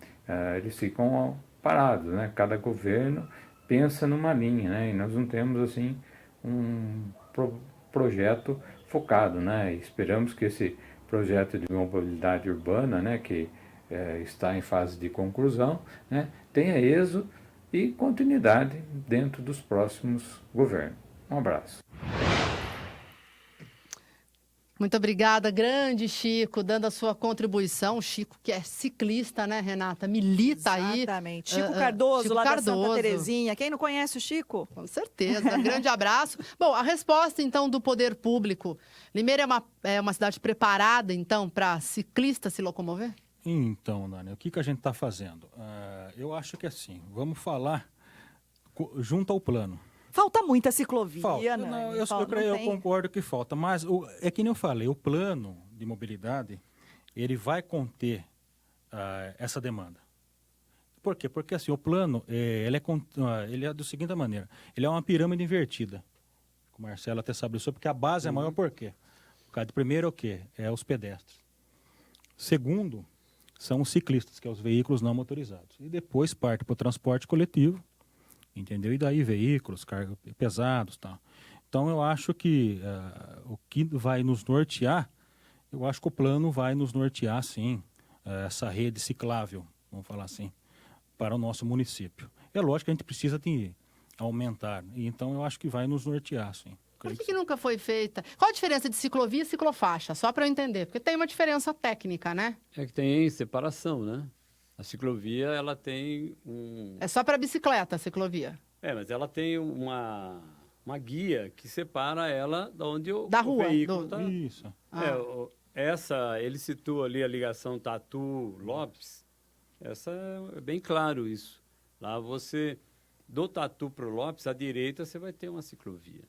Eles ficam parados, né? Cada governo pensa numa linha, né? E nós não temos, assim, um projeto focado, né? E esperamos que esse projeto de mobilidade urbana, né, que está em fase de conclusão, né, tenha êxito e continuidade dentro dos próximos governos. Um abraço. Muito obrigada, grande Chico, dando a sua contribuição. Chico, que é ciclista, né, Renata? Milita aí. Exatamente. Chico Cardoso, Chico lá Cardoso. da Santa Terezinha. Quem não conhece o Chico? Com certeza. Grande abraço. Bom, a resposta, então, do poder público. Limeira é uma cidade preparada, então, para ciclista se locomover? Então, Dani, o que a gente está fazendo? Eu acho que assim, vamos falar junto ao plano. Falta muita ciclovia, Falta. né? Não, eu concordo que falta, mas é que nem eu falei, o plano de mobilidade, ele vai conter essa demanda. Por quê? Porque assim, o plano, ele é da seguinte maneira, ele é uma pirâmide invertida. O Marcelo até sabe isso, porque a base é maior por quê? Primeiro é o quê? É os pedestres. Segundo, são os ciclistas, que são os veículos não motorizados. E depois parte para o transporte coletivo, entendeu? E daí veículos, carga pesados, tal. Então eu acho que o que vai nos nortear, eu acho que o plano vai nos nortear, sim, essa rede ciclável, vamos falar assim, para o nosso município. É lógico que a gente precisa de aumentar, então eu acho que vai nos nortear, sim. Por que nunca foi feita? Qual a diferença de ciclovia e ciclofaixa? Só para eu entender, porque tem uma diferença técnica, né? É que tem separação, né? A ciclovia, ela tem É só para bicicleta a ciclovia? mas ela tem uma guia que separa ela da onde o rua, veículo está. Isso. Ele situa ali a ligação Tatu-Lopes. Essa é bem claro isso. Lá do Tatu para o Lopes, à direita, você vai ter uma ciclovia.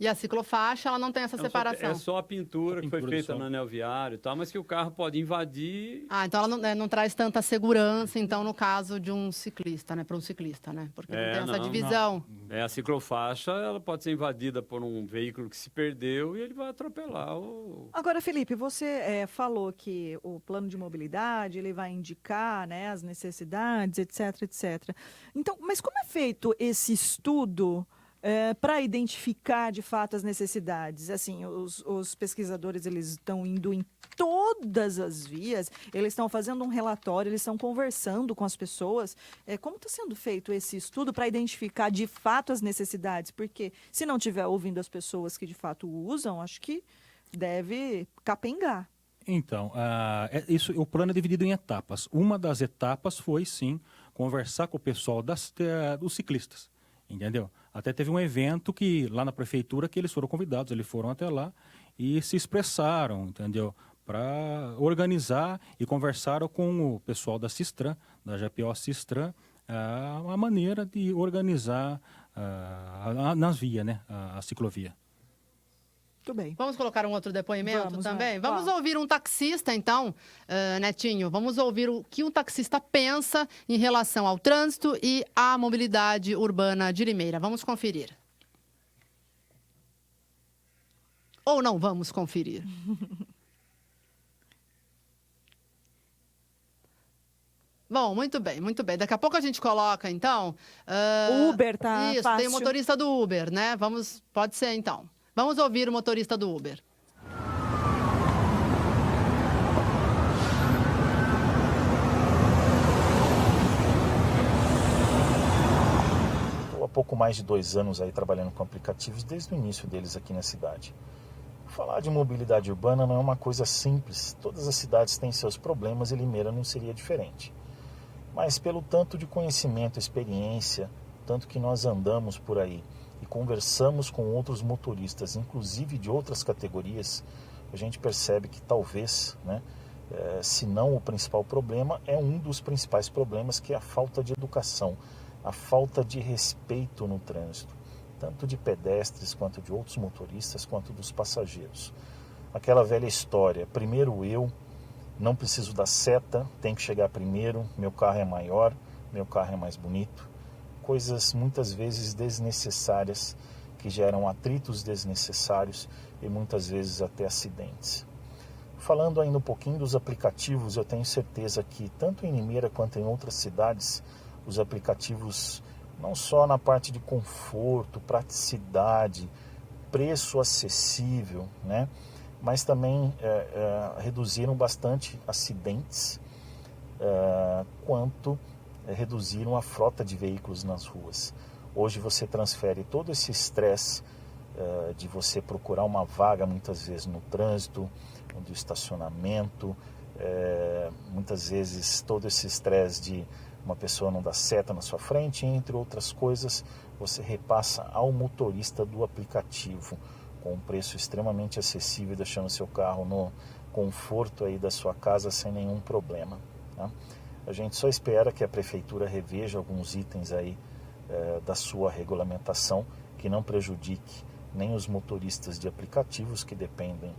E a ciclofaixa, ela não tem essa separação? É só a pintura que foi feita no anel viário e tal, mas que o carro pode invadir. Então ela não traz tanta segurança, então, no caso de um ciclista, né? Para um ciclista, né? Porque não tem essa divisão. A ciclofaixa, ela pode ser invadida por um veículo que se perdeu e ele vai atropelar o... Agora, Felipe, você falou que o plano de mobilidade, ele vai indicar, né, as necessidades, etc, etc. Então, mas como é feito esse estudo para identificar, de fato, as necessidades? Assim, os pesquisadores, eles estão indo em todas as vias, eles estão fazendo um relatório, eles estão conversando com as pessoas. Como está sendo feito esse estudo para identificar, de fato, as necessidades? Porque se não estiver ouvindo as pessoas que, de fato, usam, acho que deve capengar. Então, o plano é dividido em etapas. Uma das etapas foi, sim, conversar com o pessoal dos ciclistas, entendeu? Até teve um evento lá na prefeitura que eles foram convidados, eles foram até lá e se expressaram, entendeu? Para organizar e conversaram com o pessoal da Sistran, da GPO Sistran, a maneira de organizar nas vias, né? A ciclovia. Muito bem. Vamos colocar um outro depoimento também? Vamos ouvir um taxista, então, Netinho. Vamos ouvir o que um taxista pensa em relação ao trânsito e à mobilidade urbana de Limeira. Vamos conferir. Ou não vamos conferir? Bom, muito bem, muito bem. Daqui a pouco a gente coloca, então... O Uber tá isso, fácil. Tem o motorista do Uber, né? Pode ser, então. Vamos ouvir o motorista do Uber. Estou há pouco mais de 2 anos aí trabalhando com aplicativos, desde o início deles aqui na cidade. Falar de mobilidade urbana não é uma coisa simples. Todas as cidades têm seus problemas e Limeira não seria diferente. Mas pelo tanto de conhecimento, experiência, tanto que nós andamos por aí e conversamos com outros motoristas, inclusive de outras categorias, a gente percebe que talvez, né, se não o principal problema, é um dos principais problemas, que é a falta de educação, a falta de respeito no trânsito, tanto de pedestres, quanto de outros motoristas, quanto dos passageiros. Aquela velha história, primeiro eu, não preciso da seta, tem que chegar primeiro, meu carro é maior, meu carro é mais bonito. Coisas muitas vezes desnecessárias, que geram atritos desnecessários e muitas vezes até acidentes. Falando ainda um pouquinho dos aplicativos, eu tenho certeza que tanto em Limeira quanto em outras cidades, os aplicativos, não só na parte de conforto, praticidade, preço acessível, né? Mas também reduziram bastante acidentes, quanto reduziram a frota de veículos nas ruas. Hoje você transfere todo esse estresse de você procurar uma vaga muitas vezes no trânsito, no estacionamento, muitas vezes todo esse estresse de uma pessoa não dar seta na sua frente, entre outras coisas, você repassa ao motorista do aplicativo com um preço extremamente acessível, deixando seu carro no conforto aí da sua casa sem nenhum problema, tá? A gente só espera que a prefeitura reveja alguns itens aí da sua regulamentação que não prejudique nem os motoristas de aplicativos que dependem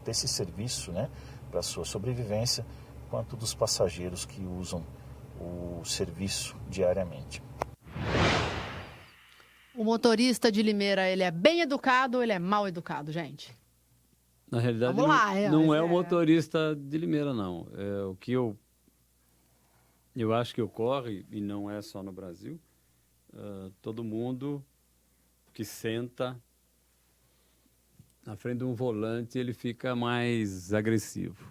desse serviço, né, para a sua sobrevivência, quanto dos passageiros que usam o serviço diariamente. O motorista de Limeira, ele é bem educado ou ele é mal educado, gente? Na realidade, Vamos lá, não é o motorista de Limeira, não. É o que eu acho que ocorre, e não é só no Brasil, todo mundo que senta na frente de um volante, ele fica mais agressivo.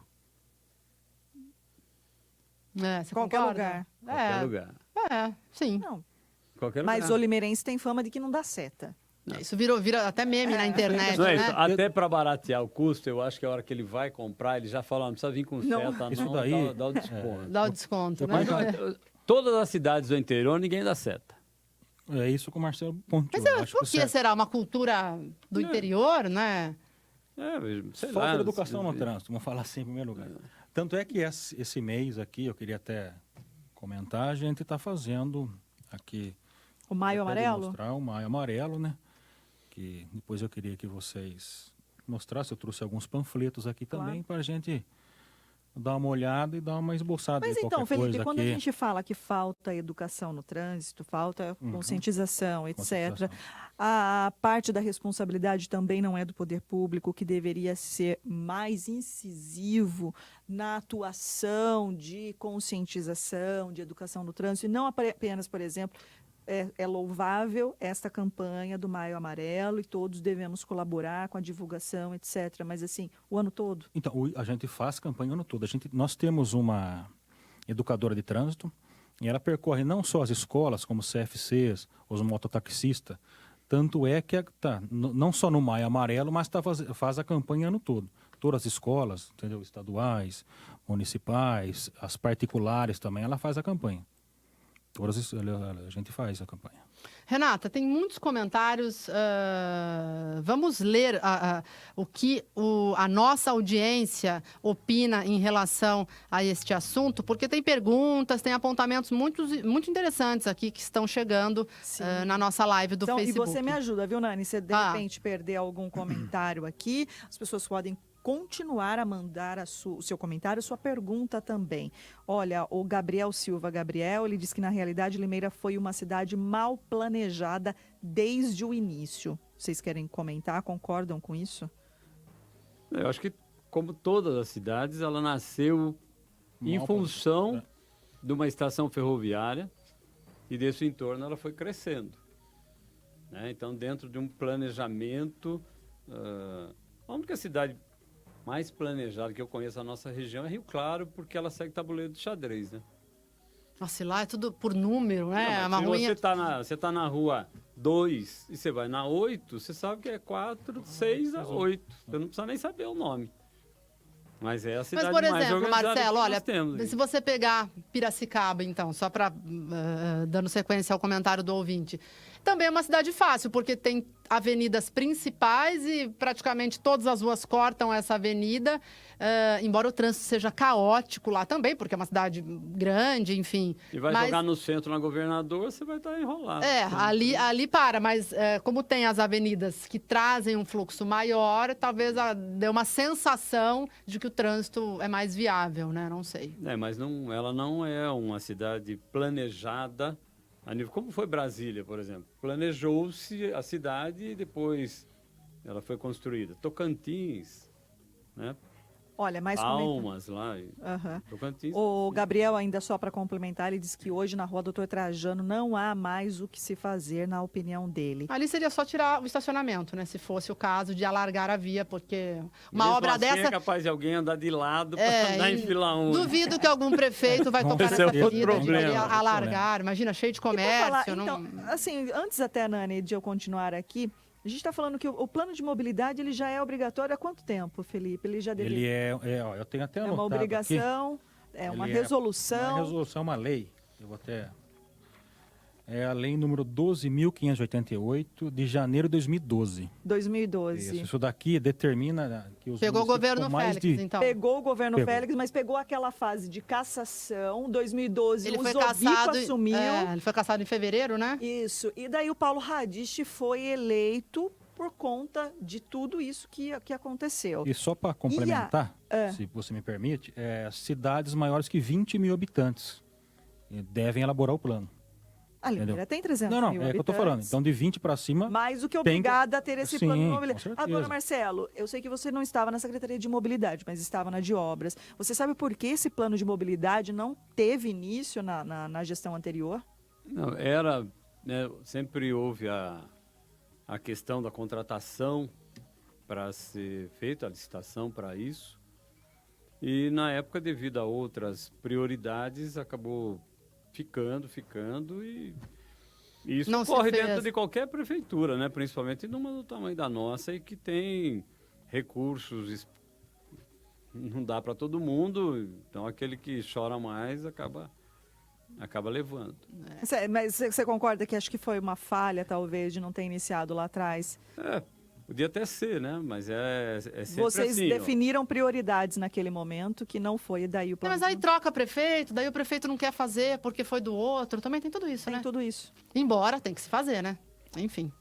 Você Qualquer concorda? lugar. Qualquer lugar. Sim. Não. Qualquer Mas lugar. o limeirense tem fama de que não dá seta. Isso vira até meme na internet, Não é né? isso. Até para baratear o custo, eu acho que a hora que ele vai comprar, ele já fala, não precisa vir com seta, Isso não, daí- dá o desconto. Dá o desconto, né? Mas, todas as cidades do interior, ninguém dá seta. É isso que o Marcelo pontuou. Mas Acho por que que será? Uma cultura do interior, né? Sei Falta lá, de educação no trânsito, vamos falar assim em primeiro lugar. Tanto é que esse mês aqui, eu queria até comentar, a gente está fazendo aqui... O Maio até Amarelo? demonstrar o Maio Amarelo, né? Que depois eu queria que vocês mostrassem, eu trouxe alguns panfletos aqui também para a gente dar uma olhada e dar uma esboçada Mas de então, qualquer Felipe, coisa quando aqui. a gente fala que falta educação no trânsito, falta conscientização, etc., a parte da responsabilidade também não é do poder público, que deveria ser mais incisivo na atuação de conscientização, de educação no trânsito, e não apenas, por exemplo, é louvável esta campanha do Maio Amarelo e todos devemos colaborar com a divulgação, etc. Mas, assim, o ano todo? Então, a gente faz campanha o ano todo. Nós temos uma educadora de trânsito e ela percorre não só as escolas, como os CFCs, os mototaxistas. Tanto é que não só no Maio Amarelo, mas faz a campanha o ano todo. Todas as escolas, entendeu? Estaduais, municipais, as particulares também, ela faz a campanha. Todas a gente faz a campanha. Renata, tem muitos comentários. Vamos ler o que a nossa audiência opina em relação a este assunto, porque tem perguntas, tem apontamentos muito interessantes aqui que estão chegando na nossa live do Facebook. E você me ajuda, viu, Nani? Se de repente perder algum comentário aqui, as pessoas podem continuar a mandar o seu comentário, a sua pergunta também. Olha, o Gabriel Silva, ele diz que na realidade Limeira foi uma cidade mal planejada desde o início. Vocês querem comentar? Concordam com isso? Eu acho que, como todas as cidades, ela nasceu em função de uma estação ferroviária e desse entorno ela foi crescendo, né? Então, dentro de um planejamento, a única cidade mais planejada que eu conheço na nossa região é Rio Claro, porque ela segue tabuleiro de xadrez, né? Nossa, lá é tudo por número, né? Não, se você tá na rua 2 e você vai na 8, você sabe que é 4, 6 a 8. Você não precisa nem saber o nome. Mas é a cidade Mas, por mais exemplo, organizada Marcelo, que olha, nós temos. se você pegar Piracicaba, então, só para dando sequência ao comentário do ouvinte, também é uma cidade fácil, porque tem avenidas principais e praticamente todas as ruas cortam essa avenida, embora o trânsito seja caótico lá também, porque é uma cidade grande, enfim. E vai jogar no centro, na Governador, você vai estar enrolado. Ali para, mas como tem as avenidas que trazem um fluxo maior, talvez dê uma sensação de que o trânsito é mais viável, né? Não sei. Mas ela não é uma cidade planejada a nível, como foi Brasília, por exemplo. Planejou-se a cidade e depois ela foi construída. Tocantins, né? Olha, mais Palmas lá. Uhum. O Gabriel, ainda só para complementar, ele diz que hoje na Rua Doutor Trajano não há mais o que se fazer, na opinião dele. Ali seria só tirar o estacionamento, né? Se fosse o caso de alargar a via, porque uma Mesmo obra assim dessa... é capaz de alguém andar de lado para andar em fila única. Duvido que algum prefeito vai tocar nessa ferida de alargar. Imagina, cheio de comércio. Então, assim, antes até, Nani, de eu continuar aqui, a gente está falando que o plano de mobilidade ele já é obrigatório há quanto tempo, Felipe? Ele já deveria... eu tenho até anotado uma obrigação, aqui. Uma resolução. Uma resolução, uma lei. Eu vou até... É a lei número 12.588 de janeiro de 2012. 2012. Isso daqui determina que os Pegou o governo Félix, então. Pegou o governo Félix, mas pegou aquela fase de cassação, 2012, ele o foi Zovico cassado, assumiu. Ele foi cassado em fevereiro, né? Isso. E daí o Paulo Radisch foi eleito por conta de tudo isso que aconteceu. E só para complementar, se você me permite, cidades maiores que 20 mil habitantes devem elaborar o plano. A Limeira tem 300 mil habitantes. É que eu estou falando. Então, de 20 para cima... Mais do que obrigada a ter esse plano de mobilidade. Agora, Marcelo, eu sei que você não estava na Secretaria de Mobilidade, mas estava na de Obras. Você sabe por que esse plano de mobilidade não teve início na gestão anterior? Não, sempre houve a questão da contratação para ser feita a licitação para isso. E, na época, devido a outras prioridades, acabou... ficando e isso não corre dentro de qualquer prefeitura, né? Principalmente numa do tamanho da nossa e que tem recursos, não dá para todo mundo, então aquele que chora mais acaba levando. Mas você concorda que acho que foi uma falha, talvez, de não ter iniciado lá atrás? Podia até ser, né? Mas é sempre Vocês assim, definiram prioridades naquele momento, que não foi daí o plano. Mas aí troca prefeito, daí o prefeito não quer fazer porque foi do outro. Também tem tudo isso, né? Tem tudo isso. Embora tem que se fazer, né? Enfim.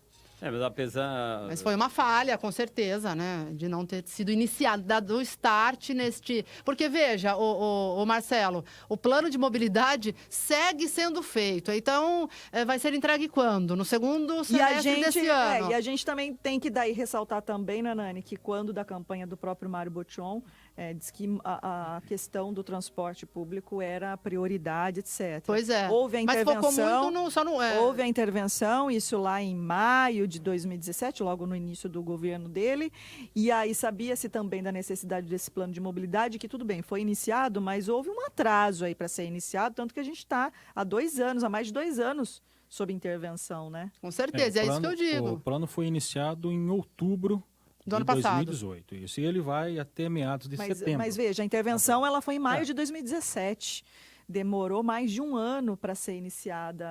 Mas apesar... Mas foi uma falha, com certeza, né? De não ter sido iniciado, dado o start neste... Porque, veja, o Marcelo, o plano de mobilidade segue sendo feito. Então, vai ser entregue quando? No segundo semestre desse ano. E a gente também tem que daí ressaltar também, né, Nani, que quando da campanha do próprio Mário Botion, diz que a questão do transporte público era a prioridade, etc. Pois é. Houve a intervenção, mas focou muito houve a intervenção, isso lá em maio de 2017, logo no início do governo dele, e aí sabia-se também da necessidade desse plano de mobilidade, que tudo bem, foi iniciado, mas houve um atraso aí para ser iniciado, tanto que a gente está há mais de 2 anos sob intervenção, né? Com certeza, isso que eu digo. O plano foi iniciado em outubro do ano de passado. 2018. Isso, e ele vai até meados de setembro. Mas veja, a intervenção ela foi em maio de 2017. Demorou mais de 1 ano para ser iniciado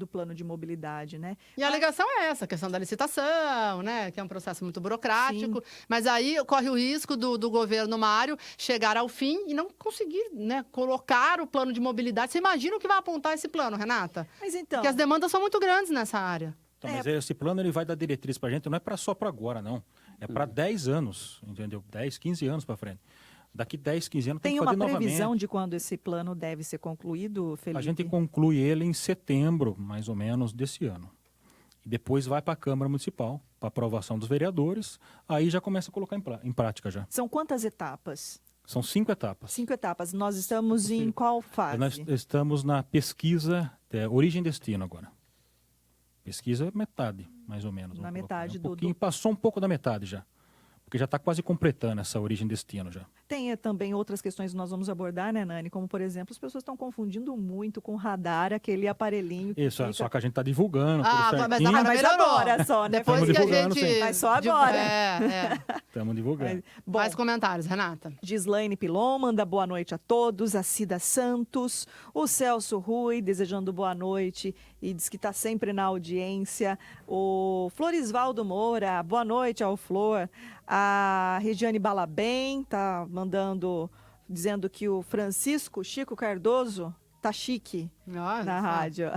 o plano de mobilidade, né? E a alegação é essa, a questão da licitação, né? Que é um processo muito burocrático. Sim. Mas aí corre o risco do governo Mário chegar ao fim e não conseguir, né, colocar o plano de mobilidade. Você imagina o que vai apontar esse plano, Renata? Mas então... Porque as demandas são muito grandes nessa área. Então, mas esse plano ele vai dar diretriz para a gente, não é só para agora, não. É para 10 anos, entendeu? 10, 15 anos para frente. Daqui 10, 15 anos tem que fazer novamente. Tem uma previsão de quando esse plano deve ser concluído, Felipe? A gente conclui ele em setembro, mais ou menos, desse ano. E depois vai para a Câmara Municipal, para aprovação dos vereadores. Aí já começa a colocar em prática já. São quantas etapas? São 5 etapas. 5 etapas. Nós estamos em qual fase? Nós estamos na pesquisa origem e destino agora. Pesquisa metade, mais ou menos. Na metade Passou um pouco da metade já. Porque já está quase completando essa origem e destino já. Tem também outras questões que nós vamos abordar, né, Nani? Como, por exemplo, as pessoas estão confundindo muito com radar, aquele aparelhinho. Isso, só que a gente está divulgando. Mas agora só, né? Depois que a gente... Mas só agora. Estamos divulgando. Bom, mais comentários, Renata. Gislaine Pilon manda boa noite a todos. A Cida Santos. O Celso Rui desejando boa noite e diz que está sempre na audiência. O Florisvaldo Moura, boa noite ao Flor. A Regiane Balabem está dizendo que o Francisco Chico Cardoso tá chique na rádio.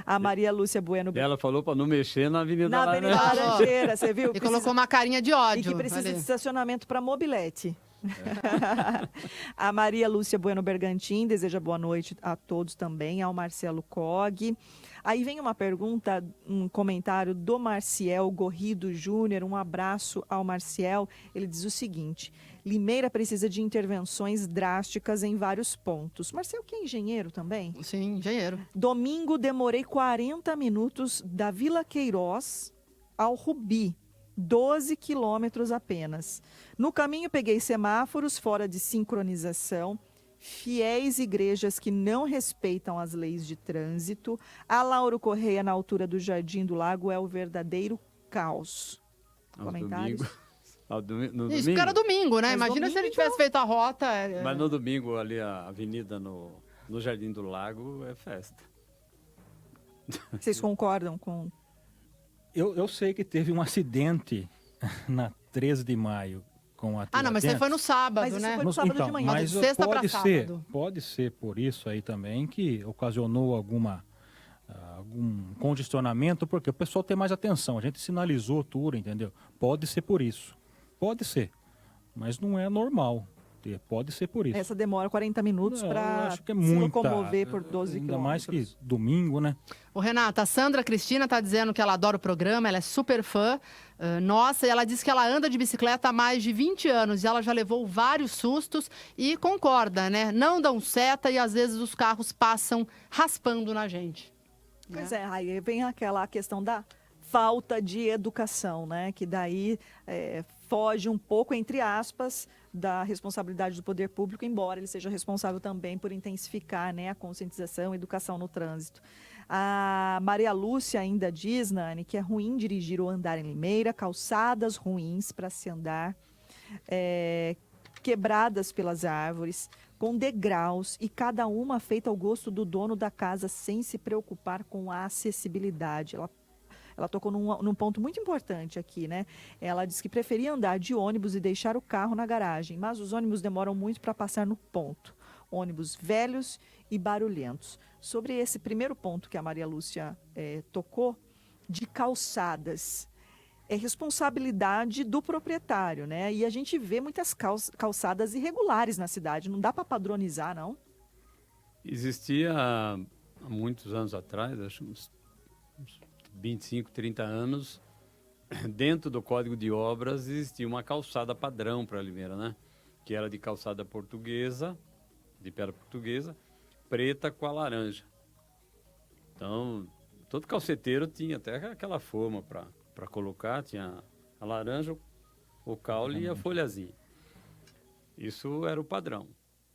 A Maria Lúcia Bueno. Ela falou para não mexer na Avenida Laranjeira, você viu? E colocou uma carinha de ódio. E que precisa de estacionamento para mobilete. A Maria Lúcia Bueno Bergantin deseja boa noite a todos também, ao Marcelo Cog. Aí vem uma pergunta, um comentário do Marciel Gorrido Júnior, um abraço ao Marciel. Ele diz o seguinte: Limeira precisa de intervenções drásticas em vários pontos. Marciel, que é engenheiro também? Sim, engenheiro. Domingo demorei 40 minutos da Vila Queiroz ao Rubi. 12 quilômetros apenas. No caminho peguei semáforos fora de sincronização, fiéis igrejas que não respeitam as leis de trânsito. A Lauro Correia, na altura do Jardim do Lago, é o verdadeiro caos. Comentários? Isso porque era domingo, né? Mas Imagina domingo, se ele tivesse feito a rota. Mas no domingo, ali a avenida no Jardim do Lago é festa. Vocês concordam com... Eu sei que teve um acidente na 13 de maio com a Ah, não, mas isso foi no sábado, Mas isso né? foi no sábado de então, manhã. mas De sexta pra pode sábado. pode ser por isso aí também que ocasionou algum congestionamento, porque o pessoal tem mais atenção. A gente sinalizou tudo, entendeu? Pode ser por isso. Pode ser. Mas não é normal. Pode ser por isso. Essa demora 40 minutos para acho que é se muita, locomover por 12 ainda quilômetros. mais que domingo, né? Ô, Renata, a Sandra Cristina tá dizendo que ela adora o programa, ela é super fã. Nossa, e ela disse que ela anda de bicicleta há mais de 20 anos e ela já levou vários sustos e concorda, né? Não dão seta e às vezes os carros passam raspando na gente. Pois é, aí vem aquela questão da falta de educação, né? Que daí foge um pouco, entre aspas, da responsabilidade do poder público, embora ele seja responsável também por intensificar, né, a conscientização e educação no trânsito. A Maria Lúcia ainda diz, Nani, que é ruim dirigir ou andar em Limeira, calçadas ruins para se andar, quebradas pelas árvores, com degraus e cada uma feita ao gosto do dono da casa sem se preocupar com a acessibilidade. Ela tocou num ponto muito importante aqui, né? Ela disse que preferia andar de ônibus e deixar o carro na garagem, mas os ônibus demoram muito para passar no ponto. Ônibus velhos e barulhentos. Sobre esse primeiro ponto que a Maria Lúcia tocou, de calçadas, é responsabilidade do proprietário, né? E a gente vê muitas calçadas irregulares na cidade, não dá para padronizar, não? Existia há muitos anos atrás, acho uns 25, 30 anos, dentro do Código de Obras existia uma calçada padrão para Limeira, né? Que era de calçada portuguesa, de pedra portuguesa, preta com a laranja. Então, todo calceteiro tinha até aquela forma para colocar, tinha a laranja, o caule e a folhazinha. Isso era o padrão.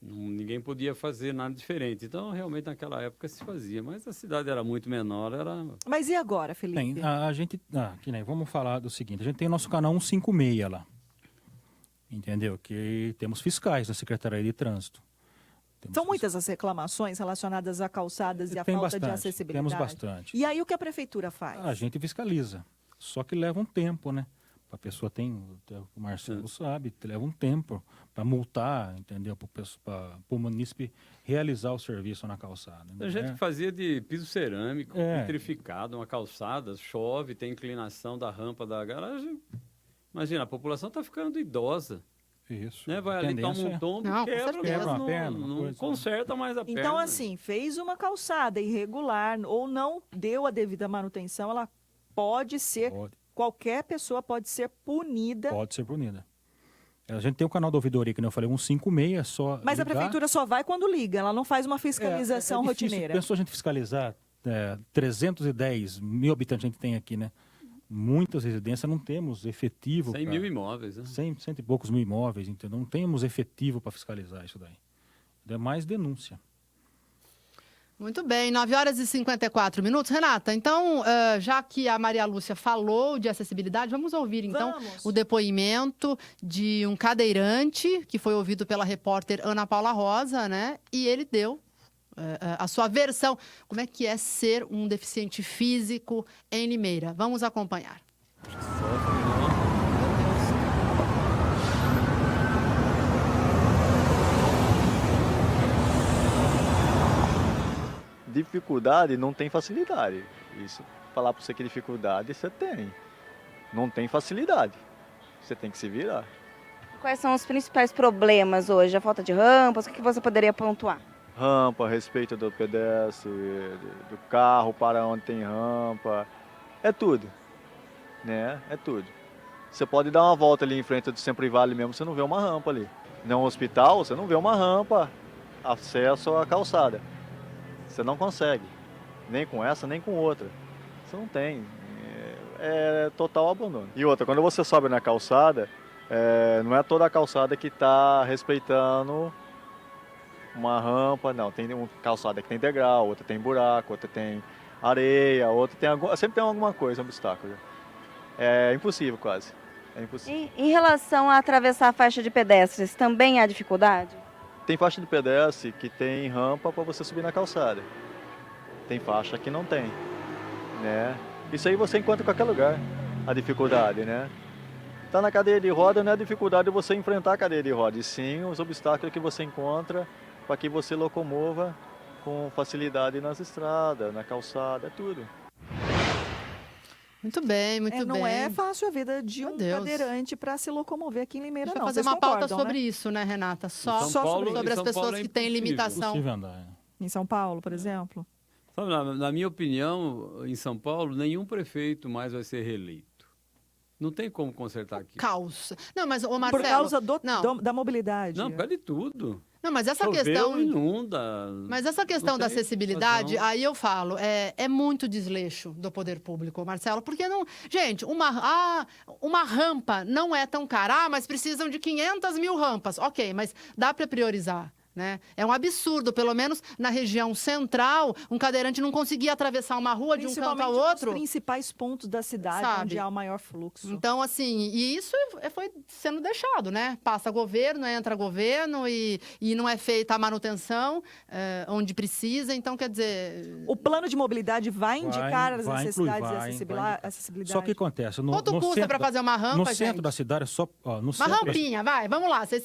Ninguém podia fazer nada diferente. Então, realmente, naquela época se fazia. Mas a cidade era muito menor, era... Mas e agora, Felipe? Tem, a gente... que nem, vamos falar do seguinte. A gente tem o nosso canal 156 lá. Entendeu? Que temos fiscais da Secretaria de Trânsito. São muitas as reclamações relacionadas a calçadas e a falta de acessibilidade. Temos bastante. E aí o que a prefeitura faz? A gente fiscaliza. Só que leva um tempo, né? A pessoa o Marcelo sabe, leva um tempo para multar, entendeu? Para o munícipe realizar o serviço na calçada. A gente fazia de piso cerâmico, vitrificado, uma calçada, chove, tem inclinação da rampa da garagem. Imagina, a população está ficando idosa. Isso. Né? Vai ali, toma um tombo, quebra uma perna, não conserta mais a perna. Então, assim, fez uma calçada irregular ou não deu a devida manutenção, ela pode ser... Qualquer pessoa pode ser punida. Pode ser punida. A gente tem o canal da ouvidoria, que eu falei, 156, só Mas ligar. A prefeitura só vai quando liga, ela não faz uma fiscalização rotineira. Pensou a gente fiscalizar 310 mil habitantes a gente tem aqui, né? Muitas residências não temos efetivo. 100 mil imóveis, né? 100 e poucos mil imóveis, entendeu? Não temos efetivo para fiscalizar isso daí. É mais denúncia. Muito bem, 9 horas e 54 minutos. Renata, então, já que a Maria Lúcia falou de acessibilidade, vamos ouvir, então, o depoimento de um cadeirante, que foi ouvido pela repórter Ana Paula Rosa, né? E ele deu a sua versão. Como é que é ser um deficiente físico em Limeira? Vamos acompanhar. Dificuldade não tem facilidade. Isso, falar para você que dificuldade você tem. Não tem facilidade. Você tem que se virar. Quais são os principais problemas hoje? A falta de rampas? O que você poderia pontuar? Rampa, respeito do pedestre, do carro para onde tem rampa, é tudo, né? É tudo. Você pode dar uma volta ali em frente do Sempre Vale mesmo, você não vê uma rampa ali. Num hospital, você não vê uma rampa, acesso à calçada. Você não consegue, nem com essa, nem com outra. Você não tem, é total abandono. E outra, quando você sobe na calçada, não é toda a calçada que está respeitando uma rampa, não. Tem uma calçada que tem degrau, outra tem buraco, outra tem areia, outra tem sempre tem alguma coisa, um obstáculo. É impossível quase, é impossível. Em relação a atravessar a faixa de pedestres, também há dificuldade? Tem faixa de pedestre que tem rampa para você subir na calçada. Tem faixa que não tem, né? Isso aí você encontra em qualquer lugar, a dificuldade, né? Tá na cadeira de roda, não é a dificuldade de você enfrentar a cadeira de roda, e sim os obstáculos que você encontra para que você locomova com facilidade nas estradas, na calçada, é tudo. Muito bem, muito bem. Não é fácil a vida de um cadeirante para se locomover aqui em Limeira, Deixa eu não. fazer Vocês uma pauta concordam, sobre né? isso, né, Renata? Só Paulo, sobre as São pessoas Paulo é que têm limitação. Em São Paulo, por exemplo? Sabe, na minha opinião, em São Paulo, nenhum prefeito mais vai ser reeleito. Não tem como consertar aqui. Caos. Não, mas, ô Marcelo... Por causa da mobilidade. Não, por causa de tudo. Não, mas essa Choveu, questão... inunda. Mas essa questão Não da tem acessibilidade, razão. aí eu falo, é muito desleixo do poder público, Marcelo, porque não... Gente, uma rampa não é tão cara, mas precisam de 500 mil rampas. Ok, mas dá para priorizar. Né? É um absurdo, pelo menos na região central, um cadeirante não conseguia atravessar uma rua de um canto ao outro. Nos principais pontos da cidade, Sabe? onde há o maior fluxo. Então, assim, e isso foi sendo deixado, né? Passa governo, entra governo e não é feita a manutenção onde precisa. Então, quer dizer... O plano de mobilidade vai indicar as necessidades de acessibilidade? Só que acontece... Quanto custa para fazer uma rampa, No gente? centro da cidade é só... Uma rampinha, vai, vamos lá. Vocês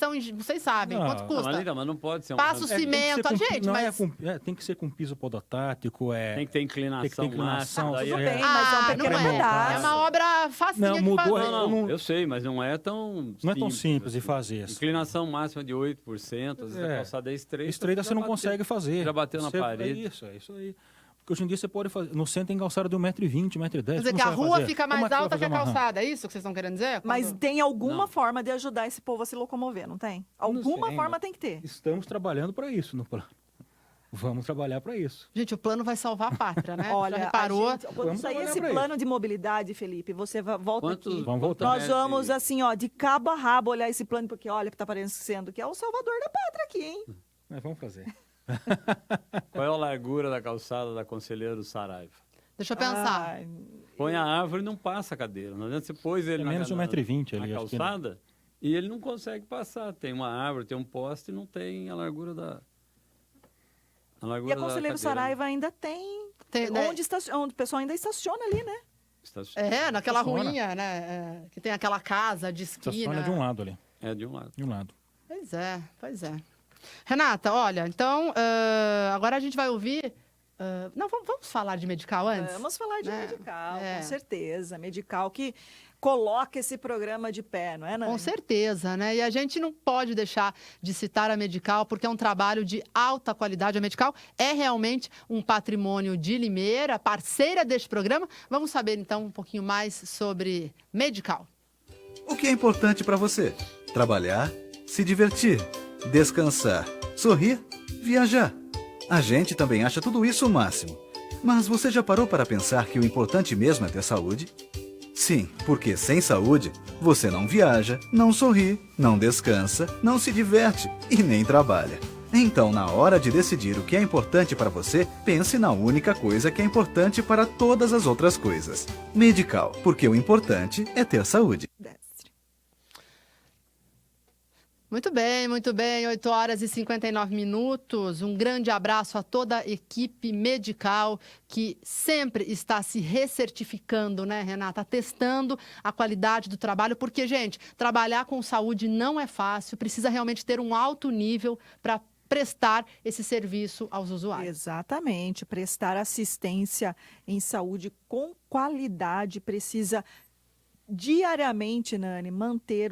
sabem. Não, quanto custa? Mas não pode ser Passa o cimento, gente, mas... tem que ser com piso podotático, Tem que ter inclinação. Tem que ter inclinação. máxima, Tudo bem, mas é um pequeno pedaço. É uma obra facinha de mudou, fazer. Não, eu sei, mas não é tão Não é tão simples de fazer. Inclinação máxima de 8%, às vezes a calçada é estreita. Estreita você não consegue fazer. Já bateu na parede. É isso aí. Porque hoje em dia você pode fazer... No centro tem calçada de 1,20 m, 1,10 m. Quer dizer que a rua fica mais alta que a calçada, é isso que vocês estão querendo dizer? Mas tem alguma forma de ajudar esse povo a se locomover, não tem? Alguma forma tem que ter. Estamos trabalhando para isso no plano. Vamos trabalhar para isso. Gente, o plano vai salvar a pátria, né? Olha, já reparou? Quando sair esse plano de mobilidade, Felipe, você volta aqui. Vamos voltar. Nós vamos, assim, de cabo a rabo olhar esse plano, porque olha, está parecendo que é o salvador da pátria aqui, hein? Mas vamos fazer. Qual é a largura da calçada da Conselheiro Saraiva? Deixa eu pensar. Põe a árvore e não passa a cadeira. Não adianta você pôs ele menos de 1,20 m ali. na calçada e ele não consegue passar. Tem uma árvore, tem um poste e não tem a largura da... E a Conselheiro Saraiva ainda tem onde o pessoal ainda estaciona ali, né? Naquela ruinha, né? Que tem aquela casa de esquina. Estaciona de um lado ali. É, de um lado. De um lado. Pois é. Renata, olha, então, agora a gente vai ouvir... Não, vamos falar de Medical antes? Vamos falar de Medical, com certeza. Medical que coloca esse programa de pé, não é, Nani? Com certeza, né? E a gente não pode deixar de citar a Medical, porque é um trabalho de alta qualidade. A Medical é realmente um patrimônio de Limeira, parceira deste programa. Vamos saber, então, um pouquinho mais sobre Medical. O que é importante para você? Trabalhar, se divertir, descansar, sorrir, viajar. A gente também acha tudo isso o máximo. Mas você já parou para pensar que o importante mesmo é ter saúde? Sim, porque sem saúde, você não viaja, não sorri, não descansa, não se diverte e nem trabalha. Então, na hora de decidir o que é importante para você, pense na única coisa que é importante para todas as outras coisas. Medical, porque o importante é ter saúde. Muito bem, 8h59. Um grande abraço a toda a equipe Medical que sempre está se recertificando, né, Renata? Testando a qualidade do trabalho, porque, gente, trabalhar com saúde não é fácil, precisa realmente ter um alto nível para prestar esse serviço aos usuários. Exatamente, prestar assistência em saúde com qualidade precisa diariamente, Nani, manter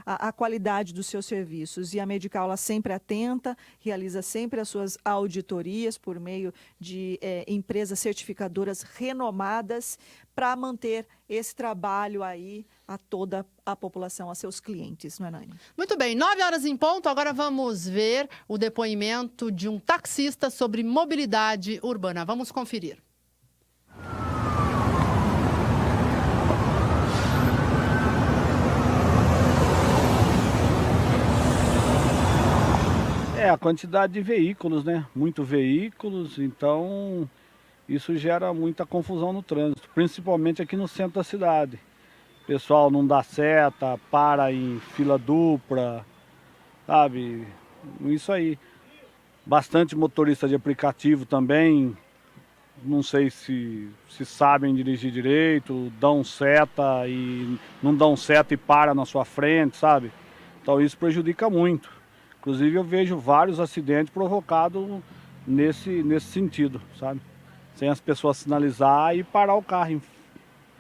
a qualidade dos seus serviços. E a Medical, ela sempre atenta, realiza sempre as suas auditorias por meio de empresas certificadoras renomadas para manter esse trabalho aí a toda a população, a seus clientes, não é, Nani? Muito bem, 9h em ponto, agora vamos ver o depoimento de um taxista sobre mobilidade urbana. Vamos conferir. A quantidade de veículos, né? Muitos veículos, então isso gera muita confusão no trânsito, principalmente aqui no centro da cidade. O pessoal não dá seta, para em fila dupla, sabe? Isso aí. Bastante motorista de aplicativo também, não sei se sabem dirigir direito, dão seta e não dão seta e para na sua frente, sabe? Então isso prejudica muito. Inclusive eu vejo vários acidentes provocados nesse sentido, sabe? Sem as pessoas sinalizar e parar o carro em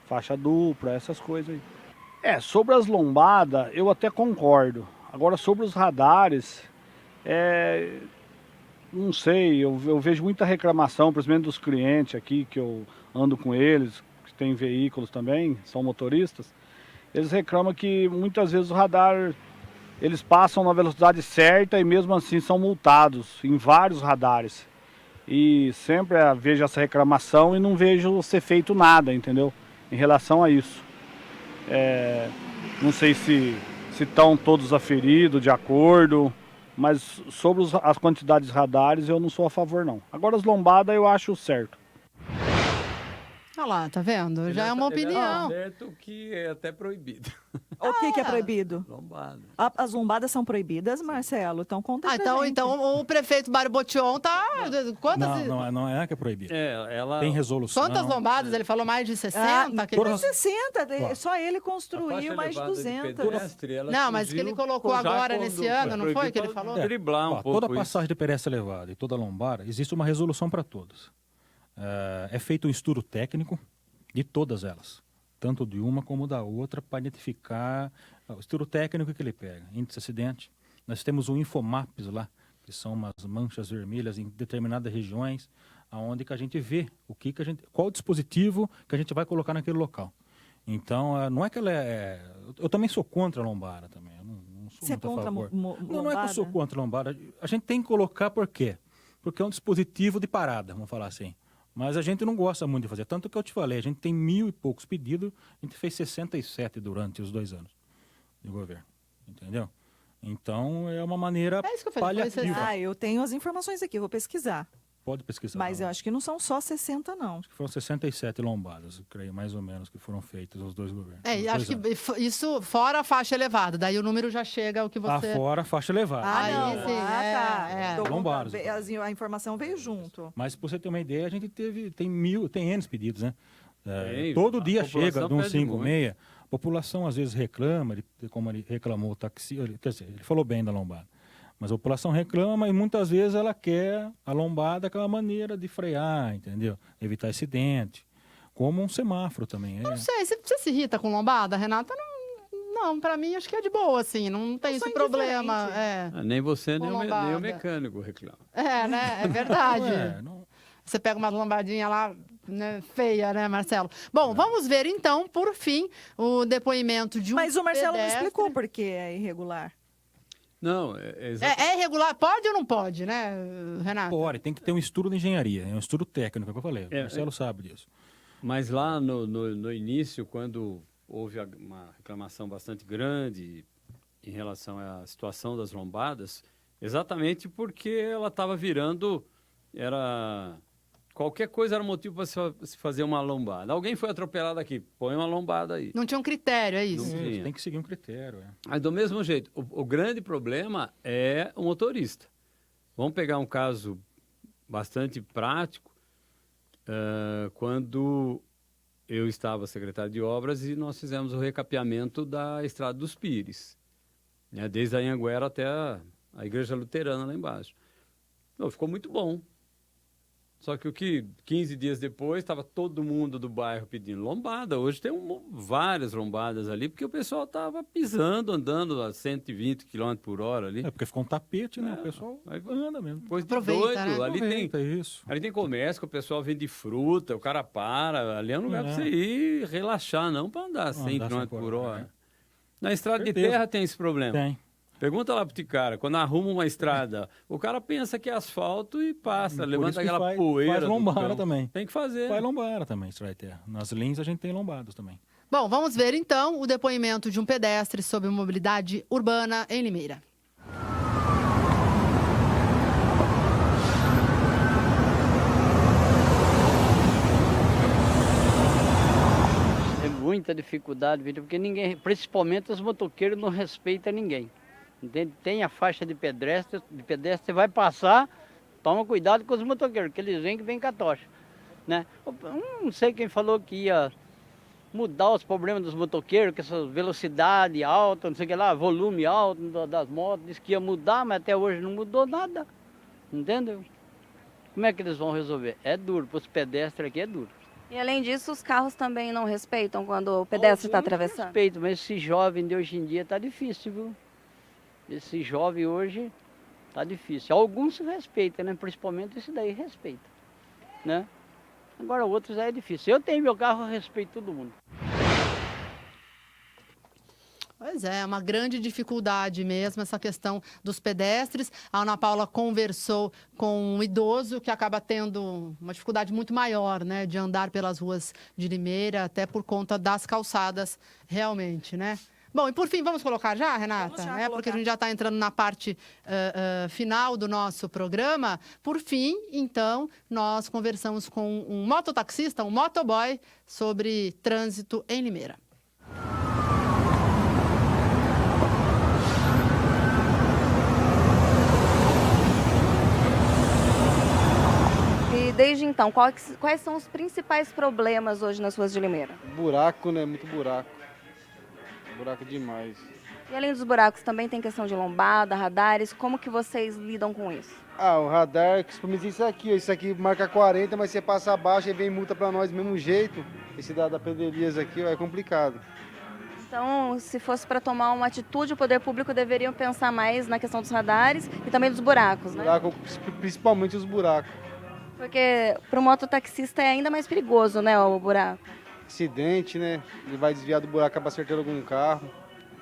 faixa dupla, essas coisas aí. Sobre as lombadas eu até concordo. Agora sobre os radares, não sei, eu vejo muita reclamação, principalmente dos clientes aqui, que eu ando com eles, que tem veículos também, são motoristas. Eles reclamam que muitas vezes o radar... Eles passam na velocidade certa e mesmo assim são multados em vários radares. E sempre vejo essa reclamação e não vejo ser feito nada, entendeu? Em relação a isso. Não sei se estão todos aferidos de acordo, mas sobre as quantidades de radares eu não sou a favor não. Agora as lombadas eu acho certo. Olha lá, tá vendo? Já é uma opinião. Certo que é até proibido. O que é proibido? Lombada. As lombadas são proibidas, Marcelo? Então conta pra gente. Então o prefeito Barbotion tá... Quantas... Não é que é proibido. Ela... Tem resolução. Quantas lombadas? Ele falou mais de 60? Não, 60. Só ele construiu mais de 200. Não, mas que ele colocou agora nesse ano, não foi que ele falou? Driblar um pouco toda passagem de pedestre elevada e toda lombada, existe uma resolução para todas. É feito um estudo técnico de todas elas, tanto de uma como da outra, para identificar o estudo técnico que ele pega. Índice de acidente. Nós temos o Infomaps lá, que são umas manchas vermelhas em determinadas regiões, aonde que a gente vê qual o dispositivo que a gente vai colocar naquele local. Então, não é que ela é... Eu também sou contra a lombada também. Eu não sou Você é contra a lombada? Não é que eu sou contra a lombada. A gente tem que colocar por quê? Porque é um dispositivo de parada, vamos falar assim. Mas a gente não gosta muito de fazer. Tanto que eu te falei, a gente tem 1.000 e poucos pedidos, a gente fez 67 durante os 2 anos de governo. Entendeu? Então, é uma maneira paliativa. Eu tenho as informações aqui, eu vou pesquisar. Pode pesquisar. Mas eu acho que não são só 60, não. Acho que foram 67 lombadas, creio, mais ou menos, que foram feitas nos 2 governos. Acho que isso fora a faixa elevada, daí o número já chega ao que você... Fora a faixa elevada. Tá. Lombadas. A informação veio junto. Mas, para você ter uma ideia, a gente tem N pedidos, né? Todo dia chega de um 56, a população às vezes reclama, como ele reclamou o taxi, quer dizer, ele falou bem da lombada. Mas a população reclama e muitas vezes ela quer a lombada, que é uma maneira de frear, entendeu? Evitar acidente. Como um semáforo também. Não sei, você se irrita com lombada, Renata? Não, pra mim acho que é de boa, assim, não tem esse problema. Nem você, nem o mecânico reclama. Né? É verdade. Você pega uma lombadinha lá, né, feia, né, Marcelo? Bom, vamos ver então, por fim, o depoimento de um Mas o Marcelo não pedestre. explicou por que é irregular. Não, é irregular? Pode ou não pode, né, Renato? Pode, tem que ter um estudo de engenharia, é um estudo técnico, é o que eu falei. O Marcelo sabe disso. Mas lá no início, quando houve uma reclamação bastante grande em relação à situação das lombadas, exatamente porque ela estava virando, qualquer coisa era motivo para se fazer uma lombada. Alguém foi atropelado aqui, põe uma lombada aí. Não tinha um critério, é isso? Tem que seguir um critério. Mas do mesmo jeito, o grande problema é o motorista. Vamos pegar um caso bastante prático. Quando eu estava secretário de obras e nós fizemos o recapeamento da Estrada dos Pires, né, desde a Anhanguera até a Igreja Luterana lá embaixo. Ficou muito bom. Só que 15 dias depois, estava todo mundo do bairro pedindo lombada. Hoje tem várias lombadas ali, porque o pessoal estava pisando, andando a 120 km por hora ali. Porque ficou um tapete, né? O pessoal anda mesmo. Coisa de Aproveita, doido. né? Ali tem comércio, que o pessoal vende fruta, o cara para. Ali é um lugar para você ir relaxar, não para andar 100 km por hora. Na estrada de terra tem esse problema. Tem. Pergunta lá pro cara, quando arruma uma estrada, o cara pensa que é asfalto e passa, levanta aquela poeira. Faz lombara também. Tem que fazer. Faz lombara também, estrada de terra. Nas linhas a gente tem lombadas também. Bom, vamos ver então o depoimento de um pedestre sobre mobilidade urbana em Limeira. É muita dificuldade, Vitor, porque ninguém, principalmente os motoqueiros, não respeitam ninguém. Entende? Tem a faixa de pedestre, vai passar, toma cuidado com os motoqueiros, que eles vêm com a tocha, né? Não sei quem falou que ia mudar os problemas dos motoqueiros, que essa velocidade alta, não sei o que lá, volume alto das motos, disse que ia mudar, mas até hoje não mudou nada, entendeu? Como é que eles vão resolver? É duro, para os pedestres aqui é duro. E além disso, os carros também não respeitam quando o pedestre está atravessando? Respeito, mas esse jovem de hoje em dia tá difícil, viu? Esse jovem hoje tá difícil. Alguns se respeitam, né? Principalmente esse daí respeita, né? Agora outros aí é difícil. Eu tenho meu carro, eu respeito todo mundo. Pois é, uma grande dificuldade mesmo essa questão dos pedestres. A Ana Paula conversou com um idoso que acaba tendo uma dificuldade muito maior, né, de andar pelas ruas de Limeira, até por conta das calçadas, realmente, né? Bom, e por fim, vamos colocar já, Renata? Porque a gente já está entrando na parte final do nosso programa. Por fim, então, nós conversamos com um mototaxista, um motoboy, sobre trânsito em Limeira. E desde então, quais são os principais problemas hoje nas ruas de Limeira? Buraco, né? Muito buraco. Buraco demais. E além dos buracos, também tem questão de lombada, radares. Como que vocês lidam com isso? O radar, principalmente isso aqui. Isso aqui marca 40, mas você passa abaixo e vem multa pra nós do mesmo jeito. Esse da Pederias aqui é complicado. Então, se fosse para tomar uma atitude, o poder público deveria pensar mais na questão dos radares e também dos buracos, né? Principalmente os buracos. Porque para o mototaxista é ainda mais perigoso, né, o buraco. Acidente, né? Ele vai desviar do buraco, acaba acertando algum carro.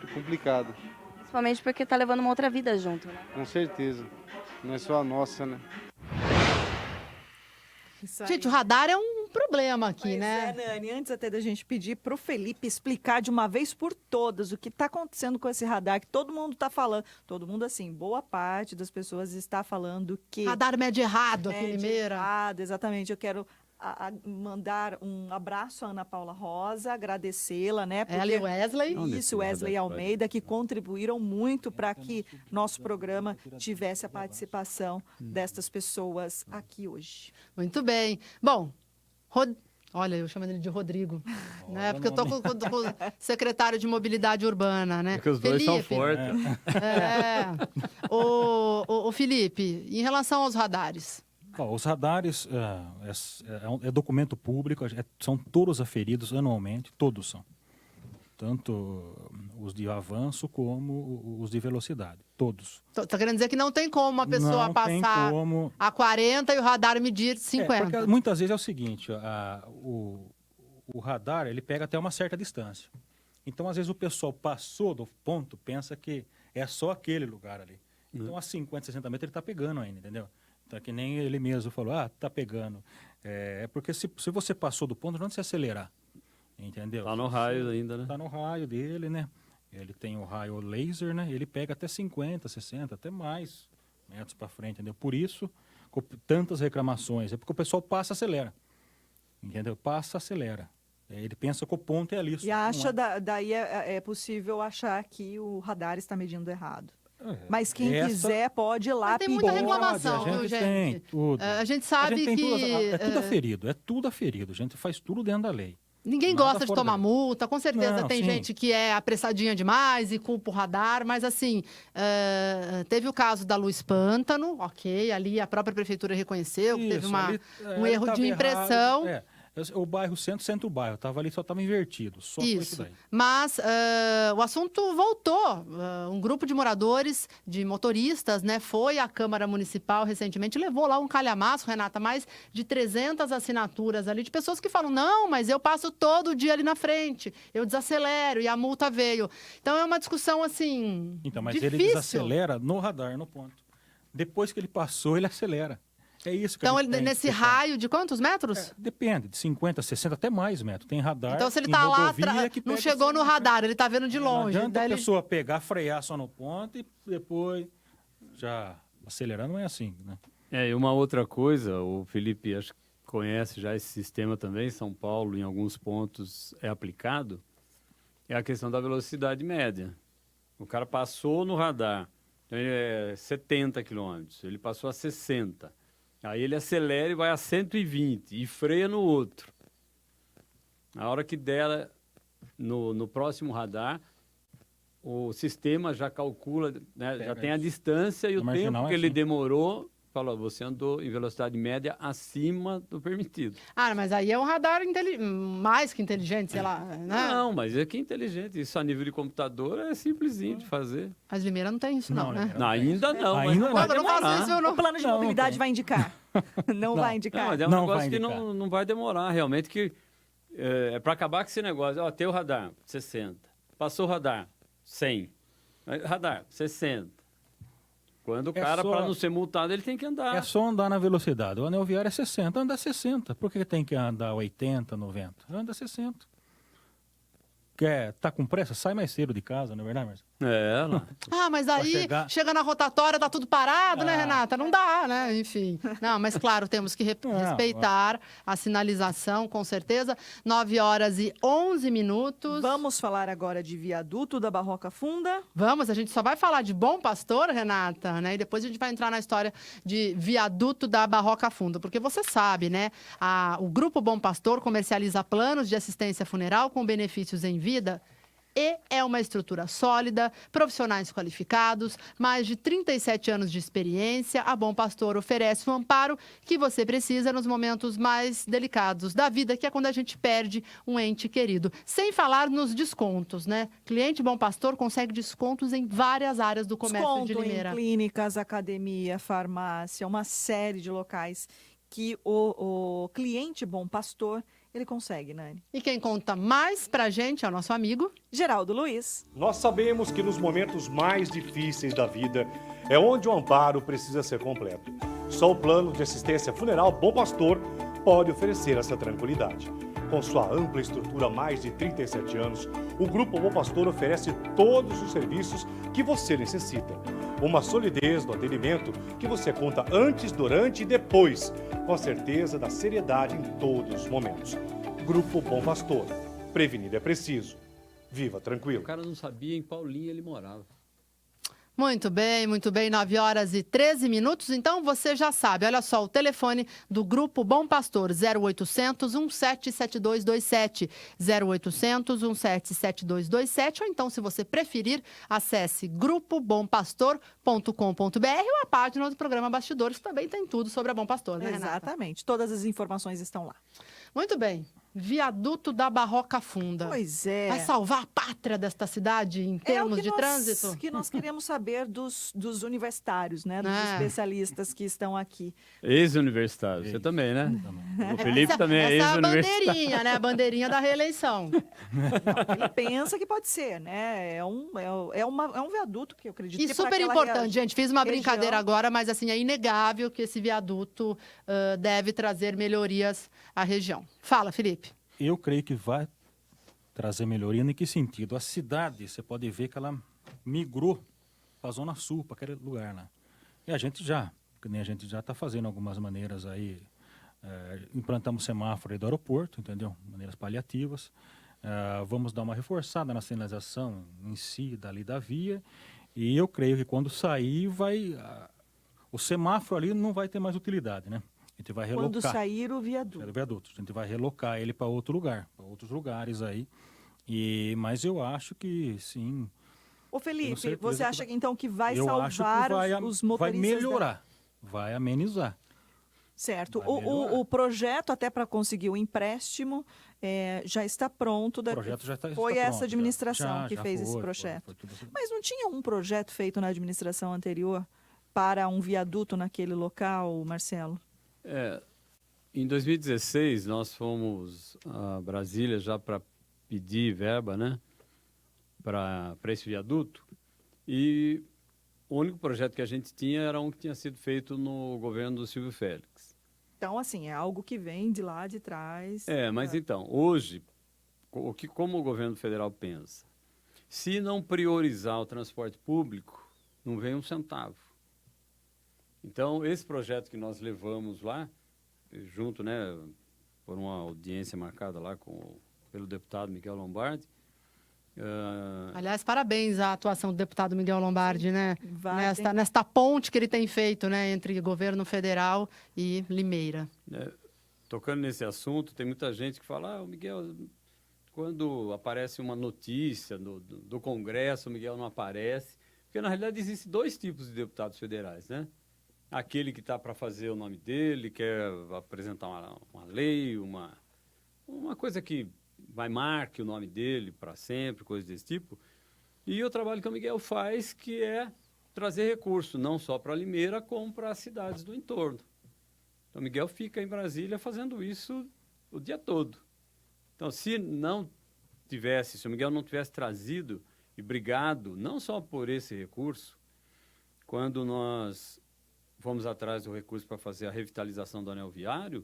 É complicado. Principalmente porque tá levando uma outra vida junto, né? Com certeza. Não é só a nossa, né? Gente, o radar é um problema aqui, Pois né? Nani, antes até da gente pedir para o Felipe explicar de uma vez por todas o que está acontecendo com esse radar, que todo mundo está falando, todo mundo assim, boa parte das pessoas está falando que... Radar mede errado aqui em Limeira. Errado, exatamente. Eu quero mandar um abraço à Ana Paula Rosa, agradecê-la, né? Ela e o Wesley. Isso, Wesley Almeida, que contribuíram muito para que nosso programa tivesse a participação destas pessoas aqui hoje. Muito bem. Bom, olha, eu chamo ele de Rodrigo, né? Porque eu tô com o secretário de Mobilidade Urbana, né? Porque os dois são fortes. O Felipe, em relação aos radares... Os radares é documento público, são todos aferidos anualmente, todos são. Tanto os de avanço como os de velocidade, todos. Tá querendo dizer que não tem como uma pessoa passar a 40 e o radar medir 50. Porque muitas vezes é o seguinte, o radar ele pega até uma certa distância. Então, às vezes, o pessoal passou do ponto, pensa que é só aquele lugar ali. Então, a 50, 60 metros ele está pegando ainda, entendeu? Então, que nem ele mesmo falou, tá pegando. É porque se você passou do ponto, não se acelerar, entendeu? Tá no raio ainda, né? Tá no raio dele, né? Ele tem o raio laser, né? Ele pega até 50, 60, até mais metros para frente, entendeu? Por isso, com tantas reclamações, é porque o pessoal passa e acelera, entendeu? Passa, acelera. Ele pensa que o ponto é ali. E acha, daí é possível achar que o radar está medindo errado. Mas quem quiser pode ir lá. Tem muita reclamação, viu, gente? Tem tudo. A gente sabe que... É tudo aferido, a gente faz tudo dentro da lei. Ninguém Nada gosta de fora tomar da lei. multa, com certeza Não, tem sim. gente que é apressadinha demais e culpa o radar, mas assim, teve o caso da Luz Pântano, ok, ali a própria prefeitura reconheceu que teve Isso, ali, um ali erro tava de impressão. errado. O bairro centro-bairro, tava ali, só estava invertido, só foi isso Isso, daí. mas o assunto voltou. Um grupo de moradores, de motoristas, né, foi à Câmara Municipal recentemente, levou lá um calhamaço, Renata, mais de 300 assinaturas ali de pessoas que falam, não, mas eu passo todo dia ali na frente, eu desacelero e a multa veio. Então é uma discussão, assim, Então, mas difícil. ele desacelera no radar, no ponto. Depois que ele passou, ele acelera. É isso que a Então, gente tem que nesse pensar. raio de quantos metros? Depende, de 50, 60, até mais metros. Tem radar. Então, se ele em tá lá, rodovia que não pega chegou no radar, ele tá vendo de Não longe. adianta daí a ele- pessoa pegar, frear só no ponto e depois já acelerar, não é assim, né? E uma outra coisa, o Felipe acho que conhece já esse sistema também, São Paulo em alguns pontos é aplicado, é a questão da velocidade média. O cara passou no radar, então ele é 70 km, ele passou a 60. Aí ele acelera e vai a 120 e freia no outro. Na hora que der no próximo radar, o sistema já calcula, né, já tem a distância e o Na marginal tempo é que ele assim. demorou. Falou, você andou em velocidade média acima do permitido. Ah, mas aí é um radar mais que inteligente, sei lá, né? Não, mas é que é inteligente. Isso a nível de computador é simplesinho de fazer. Mas Limeira não tem isso, não, né? Não, ainda não. mas Ainda vai não. Eu não faço demorar. isso, eu não. O plano de Não, mobilidade não vai indicar. Não vai indicar. Não, mas é um Não negócio vai que indicar. não vai demorar, realmente, que é para acabar com esse negócio. Ó, tem o radar, 60. Passou o radar, 100. Radar, 60. Quando o É cara, só- para não ser multado, ele tem que andar. É só andar na velocidade. O anel viário é 60, anda 60. Por que tem que andar 80, 90? Anda 60. Tá com pressa? Sai mais cedo de casa, não é verdade, Marcelo? É, lá. Ah, mas aí chegar- chega na rotatória, tá tudo parado, né, Renata? Não dá, né? Enfim. Não, mas claro, temos que respeitar a sinalização, com certeza. 9h11. Vamos falar agora de viaduto da Barroca Funda. Vamos, a gente só vai falar de Bom Pastor, Renata, né? E depois a gente vai entrar na história de viaduto da Barroca Funda, porque você sabe, né? O Grupo Bom Pastor comercializa planos de assistência funeral com benefícios em vida e é uma estrutura sólida, profissionais qualificados, mais de 37 anos de experiência. A Bom Pastor oferece o amparo que você precisa nos momentos mais delicados da vida, que é quando a gente perde um ente querido. Sem falar nos descontos, né? Cliente Bom Pastor consegue descontos em várias áreas do comércio de Desconto em Limeira. clínicas, academia, farmácia, uma série de locais que o cliente Bom Pastor, ele consegue, Nani. E quem conta mais pra gente é o nosso amigo Geraldo Luiz. Nós sabemos que nos momentos mais difíceis da vida é onde o amparo precisa ser completo. Só o plano de assistência funeral Bom Pastor pode oferecer essa tranquilidade. Com sua ampla estrutura há mais de 37 anos, o Grupo Bom Pastor oferece todos os serviços que você necessita. Uma solidez no atendimento que você conta antes, durante e depois, com a certeza da seriedade em todos os momentos. Grupo Bom Pastor. Prevenir é preciso. Viva tranquilo. O cara não sabia em qual linha ele morava. Muito bem, 9h13. Então você já sabe, olha só, o telefone do Grupo Bom Pastor, 0800 177227, 0800 177227, ou então, se você preferir, acesse grupobompastor.com.br ou a página do programa Bastidores, que também tem tudo sobre a Bom Pastor, né, Renata? Exatamente, todas as informações estão lá. Muito bem. Viaduto da Barroca Funda. Pois é. Vai salvar a pátria desta cidade em termos de trânsito? Que nós queremos saber dos universitários, né? Dos É. especialistas que estão aqui. Ex-universitário. Você também, né? O Felipe Essa- também é essa é a ex-universitário. bandeirinha, né? A bandeirinha da reeleição. Ele pensa que pode ser, né? É um viaduto que eu acredito E que pra super aquela importante, gente. Fiz uma região- brincadeira agora, mas assim, é inegável que esse viaduto deve trazer melhorias à região. Fala, Felipe. Eu creio que vai trazer melhoria. Em que sentido? A cidade, você pode ver que ela migrou para a Zona Sul, para aquele lugar lá. E a gente já está fazendo algumas maneiras aí. Implantamos semáforo aí do aeroporto, entendeu? Maneiras paliativas. Vamos dar uma reforçada na sinalização em si, dali da via. E eu creio que quando sair, o semáforo ali não vai ter mais utilidade, né? A gente vai relocar. Quando sair o viaduto. O viaduto. A gente vai relocar ele para outro lugar, para outros lugares aí. Mas eu acho que sim. Ô Felipe, certeza você acha então que vai eu acho que salvar os motoristas? Vai melhorar, vai amenizar. Certo. O projeto, até para conseguir o empréstimo, já está pronto. O projeto já está Foi pronto, essa administração que já fez esse foi projeto. tudo assim. Mas não tinha um projeto feito na administração anterior para um viaduto naquele local, Marcelo? Em 2016, nós fomos a Brasília já para pedir verba, né, para esse viaduto. E o único projeto que a gente tinha era um que tinha sido feito no governo do Silvio Félix. Então, assim, é algo que vem de lá de trás. Mas então, hoje, como o governo federal pensa? Se não priorizar o transporte público, não vem um centavo. Então, esse projeto que nós levamos lá, junto, né, por uma audiência marcada lá pelo deputado Miguel Lombardi. Aliás, parabéns à atuação do deputado Miguel Lombardi, né? Vai, nesta ponte que ele tem feito, né, entre governo federal e Limeira. Tocando nesse assunto, tem muita gente que fala, o Miguel, quando aparece uma notícia do Congresso, o Miguel não aparece. Porque, na realidade, existem dois tipos de deputados federais, né? Aquele que está para fazer o nome dele, quer apresentar uma lei, uma coisa que marque o nome dele para sempre, coisas desse tipo. E o trabalho que o Miguel faz, que é trazer recurso, não só para Limeira, como para as cidades do entorno. Então, o Miguel fica em Brasília fazendo isso o dia todo. Então, se o Miguel não tivesse trazido e brigado, não só por esse recurso, quando nós fomos atrás do recurso para fazer a revitalização do anel viário,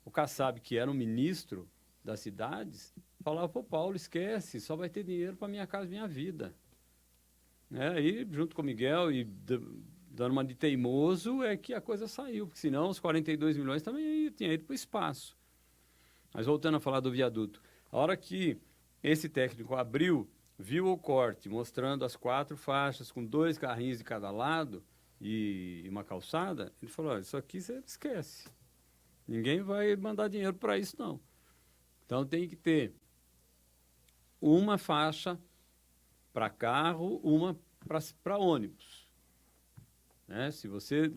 o Kassab, que era o ministro das cidades, falava, pô, Paulo, esquece, só vai ter dinheiro para Minha Casa Minha Vida. Aí, junto com o Miguel e dando uma de teimoso, é que a coisa saiu, porque senão os 42 milhões também tinham ido para o espaço. Mas voltando a falar do viaduto, a hora que esse técnico abriu, viu o corte, mostrando as 4 faixas com 2 carrinhos de cada lado e uma calçada, ele falou, olha, isso aqui você esquece. Ninguém vai mandar dinheiro para isso, não. Então, tem que ter uma faixa para carro, uma para ônibus. Se você,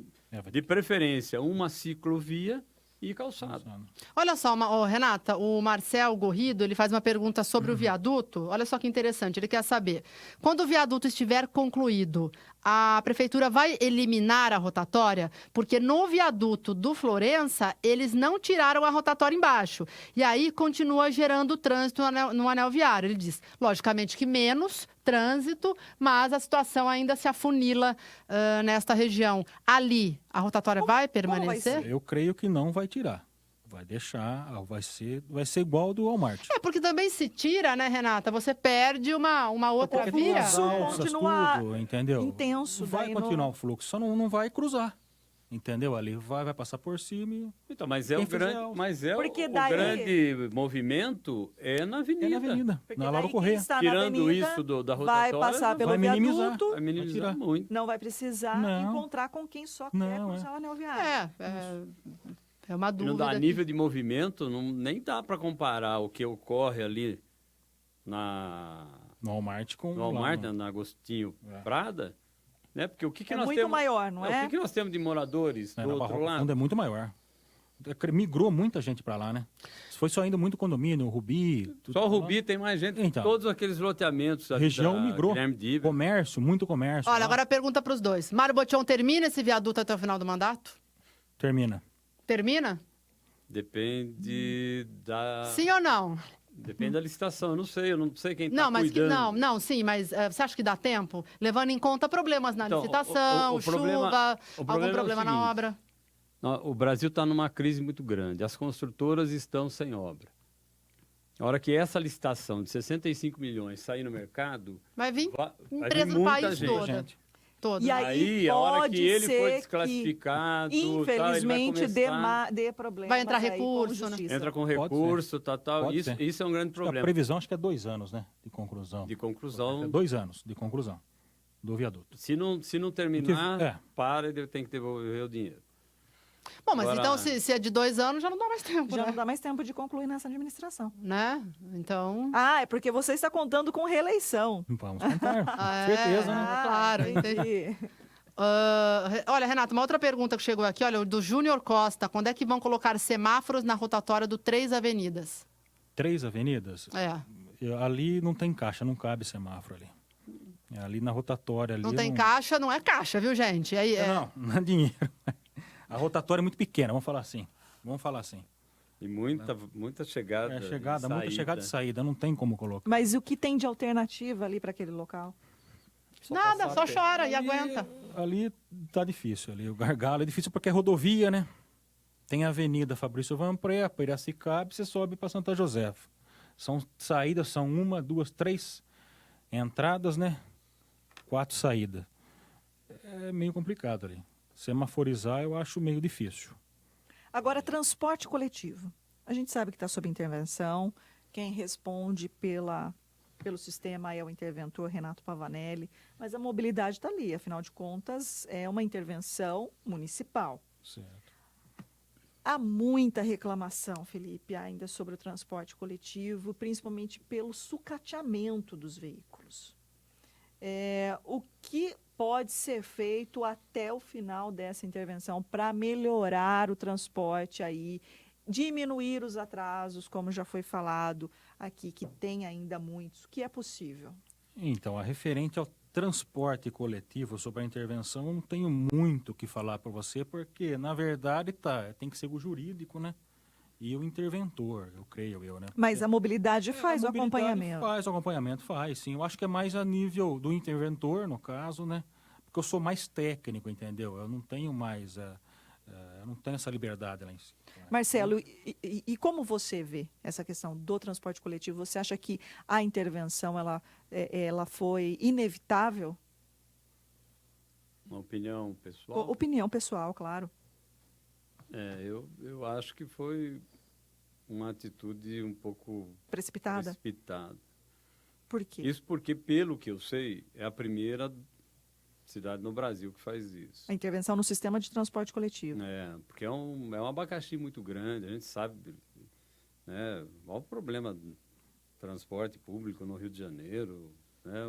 de preferência, uma ciclovia e calçado. Olha só, Renata, o Marcel Gorrido, ele faz uma pergunta sobre o viaduto. Olha só que interessante, ele quer saber. Quando o viaduto estiver concluído, a prefeitura vai eliminar a rotatória? Porque no viaduto do Florença, eles não tiraram a rotatória embaixo. E aí continua gerando trânsito no anel viário. Ele diz, logicamente que menos trânsito, mas a situação ainda se afunila nesta região. Ali, a rotatória vai permanecer? Eu creio que não vai tirar. Vai deixar, vai ser igual ao do Walmart. Porque também se tira, né, Renata? Você perde uma outra via. Continua tudo, entendeu? Intenso. Vai continuar o fluxo, só não vai cruzar. Entendeu? Ali vai passar por cima e... Então, mas o grande movimento é na avenida. É na avenida, na Lauro Corrêa. Tirando isso da rotatória, vai passar pelo vai minimizar, viaduto, vai minimizar muito. Não vai precisar encontrar com quem só quer cruzar o anel viário. É uma dúvida. A nível de movimento, nem dá para comparar o que ocorre ali no Walmart com... No Walmart, na Agostinho Prada, né? Porque o que nós muito temos, maior, não é? O que nós temos de moradores do outro lado? É muito maior. Migrou muita gente para lá, né? Foi só indo muito condomínio, o Rubi... Só o Rubi tem mais gente que todos aqueles loteamentos. A região migrou. Comércio, muito comércio. Olha, agora a pergunta para os dois. Mário Botion, termina esse viaduto até o final do mandato? Termina. Termina? Depende da... Sim ou não? Depende da licitação, eu não sei quem está cuidando. Sim, mas você acha que dá tempo? Levando em conta problemas na licitação, chuva, algum problema na obra? O Brasil está numa crise muito grande, as construtoras estão sem obra. A hora que essa licitação de 65 milhões sair no mercado... Vai vir empresa do país toda. E aí a hora que ele for ser desclassificado, infelizmente, dê problema. Vai entrar recurso, né? Entra com recurso, tal. Isso é um grande problema. A previsão acho que é 2 anos, né? De conclusão. 2 anos de conclusão do viaduto. Se não terminar, ele tem que devolver o dinheiro. Bom, mas Agora- então se é de 2 anos, já não dá mais tempo, Já né? não dá mais tempo de concluir nessa administração. Né? Então... Ah, é porque você está contando com reeleição. Vamos contar, Ah, certeza, né? Claro, entendi. Olha, Renato, uma outra pergunta que chegou aqui, olha, do Júnior Costa. Quando é que vão colocar semáforos na rotatória do 3 Avenidas? 3 avenidas? É. Ali não tem caixa, não cabe semáforo ali. Ali na rotatória... Ali Não tem caixa, não é caixa, viu, gente? Aí, Não é dinheiro. A rotatória é muito pequena, vamos falar assim. E muita chegada. É e chegada, muita saída. chegada e saída, não tem como colocar. Mas o que tem de alternativa ali para aquele local? Nada, só chora e aguenta. Ali tá difícil, ali o gargalo é difícil porque é rodovia, né? Tem a Avenida Fabrício Vanpré, Piracicaba, você sobe para Santa Josefa. São saídas, são 1, 2, 3 entradas, né? 4 saídas. É meio complicado ali. Semaforizar eu acho meio difícil. Agora, transporte coletivo. A gente sabe que está sob intervenção. Quem responde pelo sistema é o interventor Renato Pavanelli. Mas a mobilidade está ali. Afinal de contas, é uma intervenção municipal. Certo. Há muita reclamação, Felipe, ainda sobre o transporte coletivo, principalmente pelo sucateamento dos veículos. O que pode ser feito até o final dessa intervenção para melhorar o transporte aí, diminuir os atrasos, como já foi falado aqui, que tem ainda muitos, o que é possível? Então, a referente ao transporte coletivo sobre a intervenção, eu não tenho muito o que falar para você, porque, na verdade, tem que ser o jurídico, né? E o interventor, eu creio, né? Mas a mobilidade faz o acompanhamento. Faz o acompanhamento, faz, sim. Eu acho que é mais a nível do interventor, no caso, né? Porque eu sou mais técnico, entendeu? Eu não tenho mais... eu não tenho essa liberdade lá em cima. Marcelo, e como você vê essa questão do transporte coletivo? Você acha que a intervenção ela foi inevitável? Uma opinião pessoal? Opinião pessoal, claro. Eu acho que foi uma atitude um pouco precipitada. Por quê? Isso porque, pelo que eu sei, é a primeira cidade no Brasil que faz isso. A intervenção no sistema de transporte coletivo. Porque é um abacaxi muito grande, a gente sabe, né? Olha o problema do transporte público no Rio de Janeiro, né?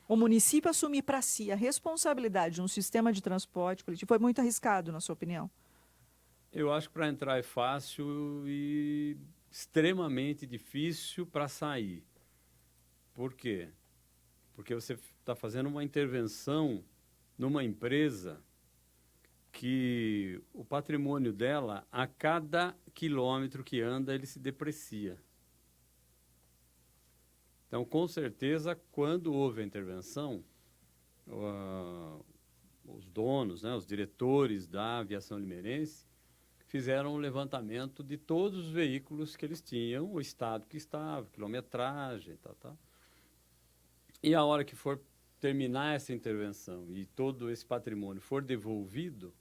O município assumir para si a responsabilidade de um sistema de transporte coletivo foi muito arriscado, na sua opinião? Eu acho que para entrar é fácil e extremamente difícil para sair. Por quê? Porque você está fazendo uma intervenção numa empresa que o patrimônio dela, a cada quilômetro que anda, ele se deprecia. Então, com certeza, quando houve a intervenção, os donos, né, os diretores da aviação limeirense, fizeram um levantamento de todos os veículos que eles tinham, o estado que estava, quilometragem, tal. E a hora que for terminar essa intervenção e todo esse patrimônio for devolvido,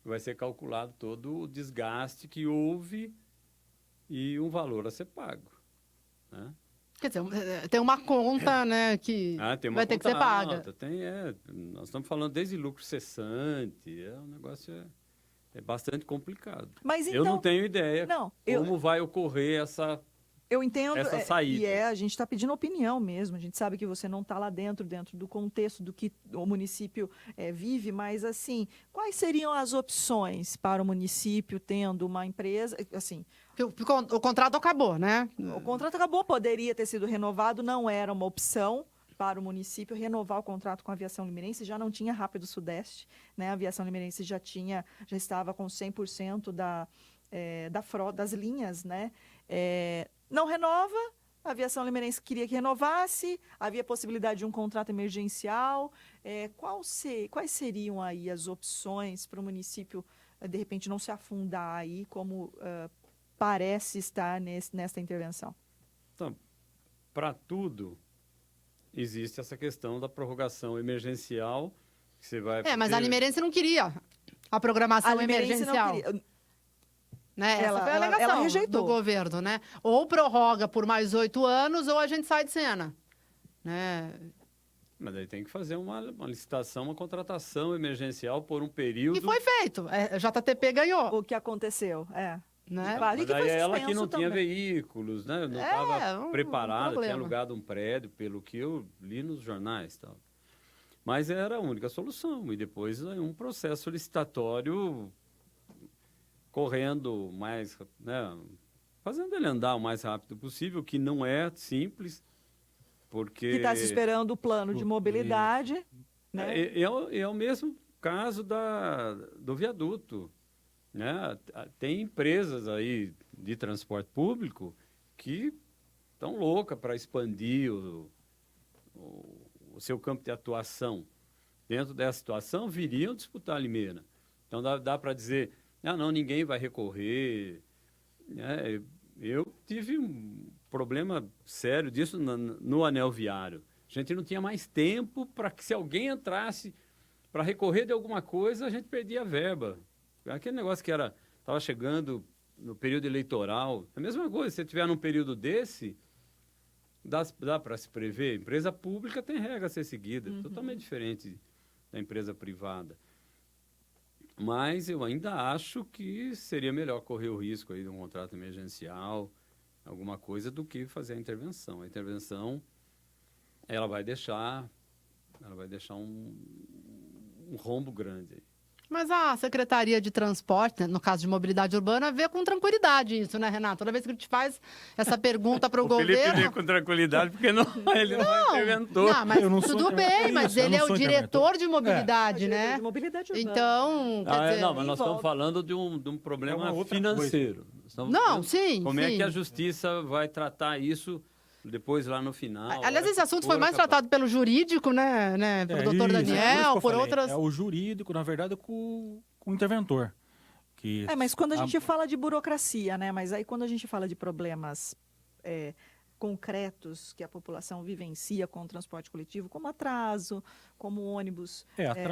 vai ser calculado todo o desgaste que houve e um valor a ser pago, né? Quer dizer, tem uma conta, né, que vai ter que ser paga. Alta. Nós estamos falando desde lucro cessante, um negócio é bastante complicado. Mas então, eu não tenho ideia como vai ocorrer essa Eu entendo, essa saída. E a gente está pedindo opinião mesmo. A gente sabe que você não está lá dentro do contexto do que o município vive, mas assim, quais seriam as opções para o município tendo uma empresa, assim... O contrato acabou, né? O contrato acabou, poderia ter sido renovado, não era uma opção para o município renovar o contrato com a Aviação Limeirense, já não tinha Rápido Sudeste, né? A Aviação Limeirense já estava com 100% da frota, das linhas, né? Não renova, a Aviação Limeirense queria que renovasse, havia possibilidade de um contrato emergencial. Quais seriam aí as opções para o município, de repente, não se afundar aí, como parece estar nesta intervenção? Então, para tudo, existe essa questão da prorrogação emergencial, que você vai... mas a Limeirense não queria a programação emergencial. Não queria. Né? Essa foi a alegação do governo, né? Ou prorroga por mais 8 anos, ou a gente sai de cena, né? Mas aí tem que fazer uma licitação, uma contratação emergencial por um período. E foi feito. A JTP ganhou. O que aconteceu, Né? Claro, Mas e que aí foi ela que não suspenso tinha também. veículos, né? Não É, estava preparada, tinha problema. alugado um prédio, pelo que eu li nos jornais. Tal. Mas era a única solução. E depois um processo licitatório correndo mais, né? Fazendo ele andar o mais rápido possível, que não é simples, porque... Que está se esperando o plano de mobilidade. Né? É o mesmo caso do viaduto. Né? Tem empresas aí de transporte público que estão loucas para expandir o seu campo de atuação. Dentro dessa situação, viriam disputar a Limeira. Então, dá para dizer, não, ninguém vai recorrer. Né? Eu tive um problema sério disso no anel viário. A gente não tinha mais tempo para que, se alguém entrasse para recorrer de alguma coisa, a gente perdia a verba. Aquele negócio que estava chegando no período eleitoral, é a mesma coisa, se você estiver num período desse, dá para se prever. Empresa pública tem regra a ser seguida, totalmente diferente da empresa privada. Mas eu ainda acho que seria melhor correr o risco aí de um contrato emergencial, alguma coisa, do que fazer a intervenção. A intervenção, ela vai deixar um rombo grande aí. Mas a Secretaria de Transporte, né, no caso de mobilidade urbana, vê com tranquilidade isso, né, Renato? Toda vez que a gente faz essa pergunta para o governo... Felipe vê com tranquilidade, porque ele não é interventor. Não, mas tudo bem, mas ele é o diretor de mobilidade, né? De mobilidade urbana. Então, quer dizer... Não, mas nós estamos falando de um problema financeiro. Não, sim, Como é sim. que a justiça vai tratar isso depois lá no final? Aliás, esse assunto foi mais tratado pelo jurídico, né? Pelo doutor Daniel, por outras... É o jurídico, na verdade, com o interventor. Mas quando a gente fala de burocracia, né? Mas aí quando a gente fala de problemas concretos que a população vivencia com o transporte coletivo, como atraso, como ônibus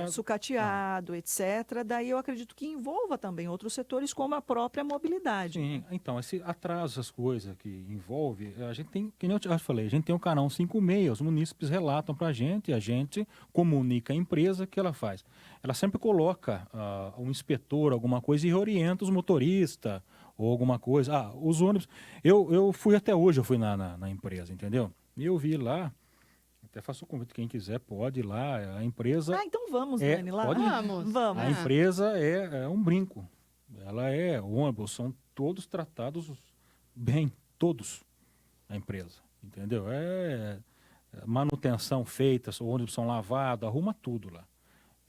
sucateado, etc., daí eu acredito que envolva também outros setores, como a própria mobilidade. Sim, então, esse atraso, essas coisas que envolve, a gente tem, que nem eu já falei, a gente tem o canal 156, os munícipes relatam para a gente comunica a empresa que ela faz. Ela sempre coloca um inspetor, alguma coisa, e orienta os motoristas, ou alguma coisa. Os ônibus... Eu fui até hoje, eu fui na empresa, entendeu? E eu vi lá, até faço o convite, quem quiser pode ir lá, a empresa... então vamos, Dani, lá. Vamos. A empresa é um brinco. Ela ônibus, são todos tratados bem, todos, a empresa, entendeu? Manutenção feita, os ônibus são lavados, arruma tudo lá.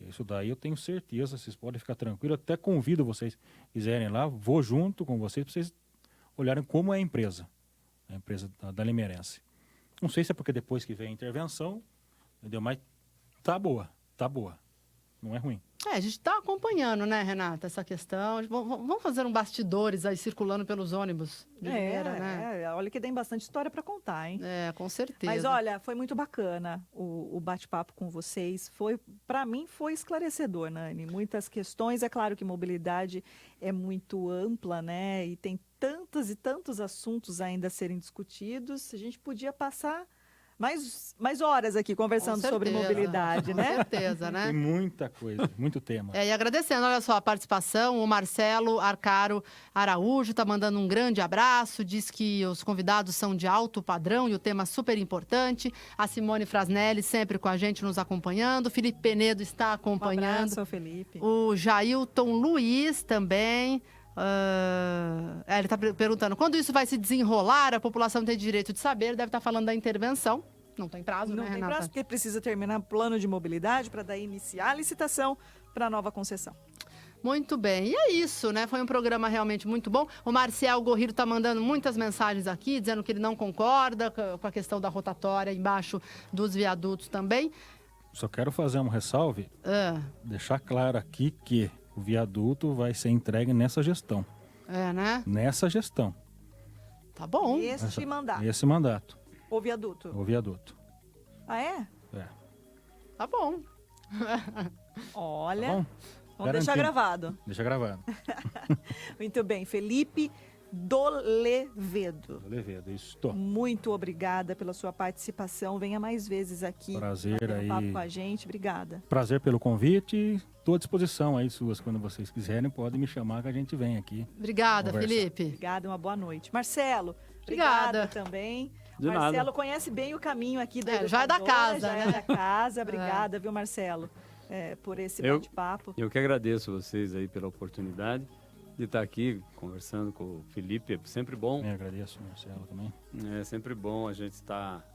Isso daí eu tenho certeza, vocês podem ficar tranquilos. Até convido vocês quiserem lá, vou junto com vocês para vocês olharem como é a empresa da Limeirense. Não sei se é porque depois que vem a intervenção, entendeu? Mas tá boa, não é ruim. A gente está acompanhando, né, Renata, essa questão. Vamos fazer um bastidores aí circulando pelos ônibus de Limeira, né? Olha que tem bastante história para contar, hein? Com certeza. Mas olha, foi muito bacana o bate-papo com vocês. Para mim, foi esclarecedor, Nani. Muitas questões. É claro que mobilidade é muito ampla, né? E tem tantos e tantos assuntos ainda a serem discutidos. A gente podia passar mais horas aqui conversando sobre mobilidade, né? Com certeza, né? Tem muita coisa, muito tema. E agradecendo, olha só, a participação, o Marcelo Arcaro Araújo está mandando um grande abraço, diz que os convidados são de alto padrão e o tema super importante. A Simone Frasnelli sempre com a gente, nos acompanhando. O Felipe Penedo está acompanhando. Um abraço, Felipe. O Jailton Luiz também. Ele está perguntando, quando isso vai se desenrolar, a população tem direito de saber, deve estar falando da intervenção. Não tem prazo, né, Renata? Não tem prazo, porque precisa terminar o plano de mobilidade para daí iniciar a licitação para a nova concessão. Muito bem, e é isso, né? Foi um programa realmente muito bom. O Marcial Gorriro está mandando muitas mensagens aqui, dizendo que ele não concorda com a questão da rotatória embaixo dos viadutos também. Só quero fazer um ressalve, deixar claro aqui que o viaduto vai ser entregue nessa gestão. Né? Nessa gestão. Tá bom. Esse mandato. O viaduto? O viaduto. Ah, é? Tá bom. Olha, tá bom? Vamos deixar gravado. Deixa gravado. Muito bem, Felipe Dolevedo. Dolevedo, isso. Tô. Muito obrigada pela sua participação. Venha mais vezes aqui. Prazer bater um aí. papo com a gente. Obrigada. Prazer pelo convite. Estou à disposição aí suas. Quando vocês quiserem, podem me chamar que a gente vem aqui. Obrigada, conversar. Felipe. Obrigada, uma boa noite. Marcelo, Obrigada. também. De Marcelo nada. conhece bem o caminho aqui da já é da Educadora, casa, já né? é da casa. Obrigada, viu, Marcelo, por esse bate-papo. Eu que agradeço vocês aí pela oportunidade de estar aqui conversando com o Felipe. É sempre bom. Eu agradeço, Marcelo, também. É sempre bom a gente estar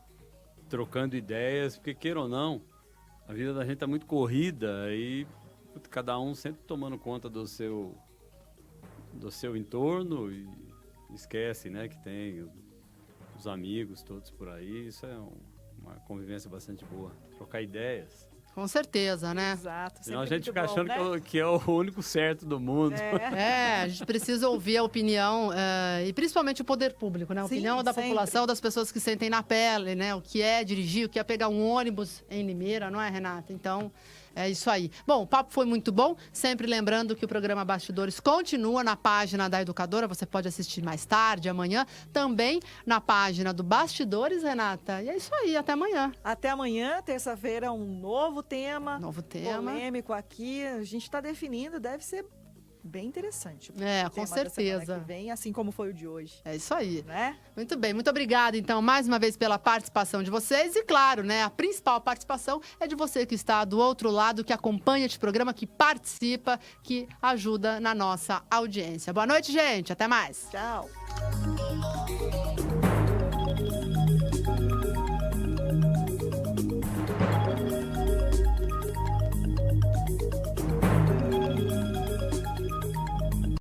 trocando ideias, porque queira ou não, a vida da gente está muito corrida e cada um sempre tomando conta do seu entorno e esquece, né, que tem os amigos todos por aí. Isso é uma convivência bastante boa. Trocar ideias. Com certeza, né? Exato. Senão a gente fica achando que é o único certo do mundo. A gente precisa ouvir a opinião, e principalmente o poder público, né? A opinião da população, das pessoas que sentem na pele, né? O que é dirigir, o que é pegar um ônibus em Limeira, não é, Renata? Então, é isso aí. Bom, o papo foi muito bom. Sempre lembrando que o programa Bastidores continua na página da Educadora. Você pode assistir mais tarde, amanhã. Também na página do Bastidores, Renata. E é isso aí, até amanhã. Até amanhã, terça-feira, um novo tema. Novo tema. Polêmico aqui. A gente está definindo, deve ser bem interessante. Com certeza. Que vem, assim como foi o de hoje. É isso aí. Né? Muito bem, muito obrigada, então, mais uma vez pela participação de vocês. E claro, né, a principal participação é de você que está do outro lado, que acompanha este programa, que participa, que ajuda na nossa audiência. Boa noite, gente. Até mais. Tchau.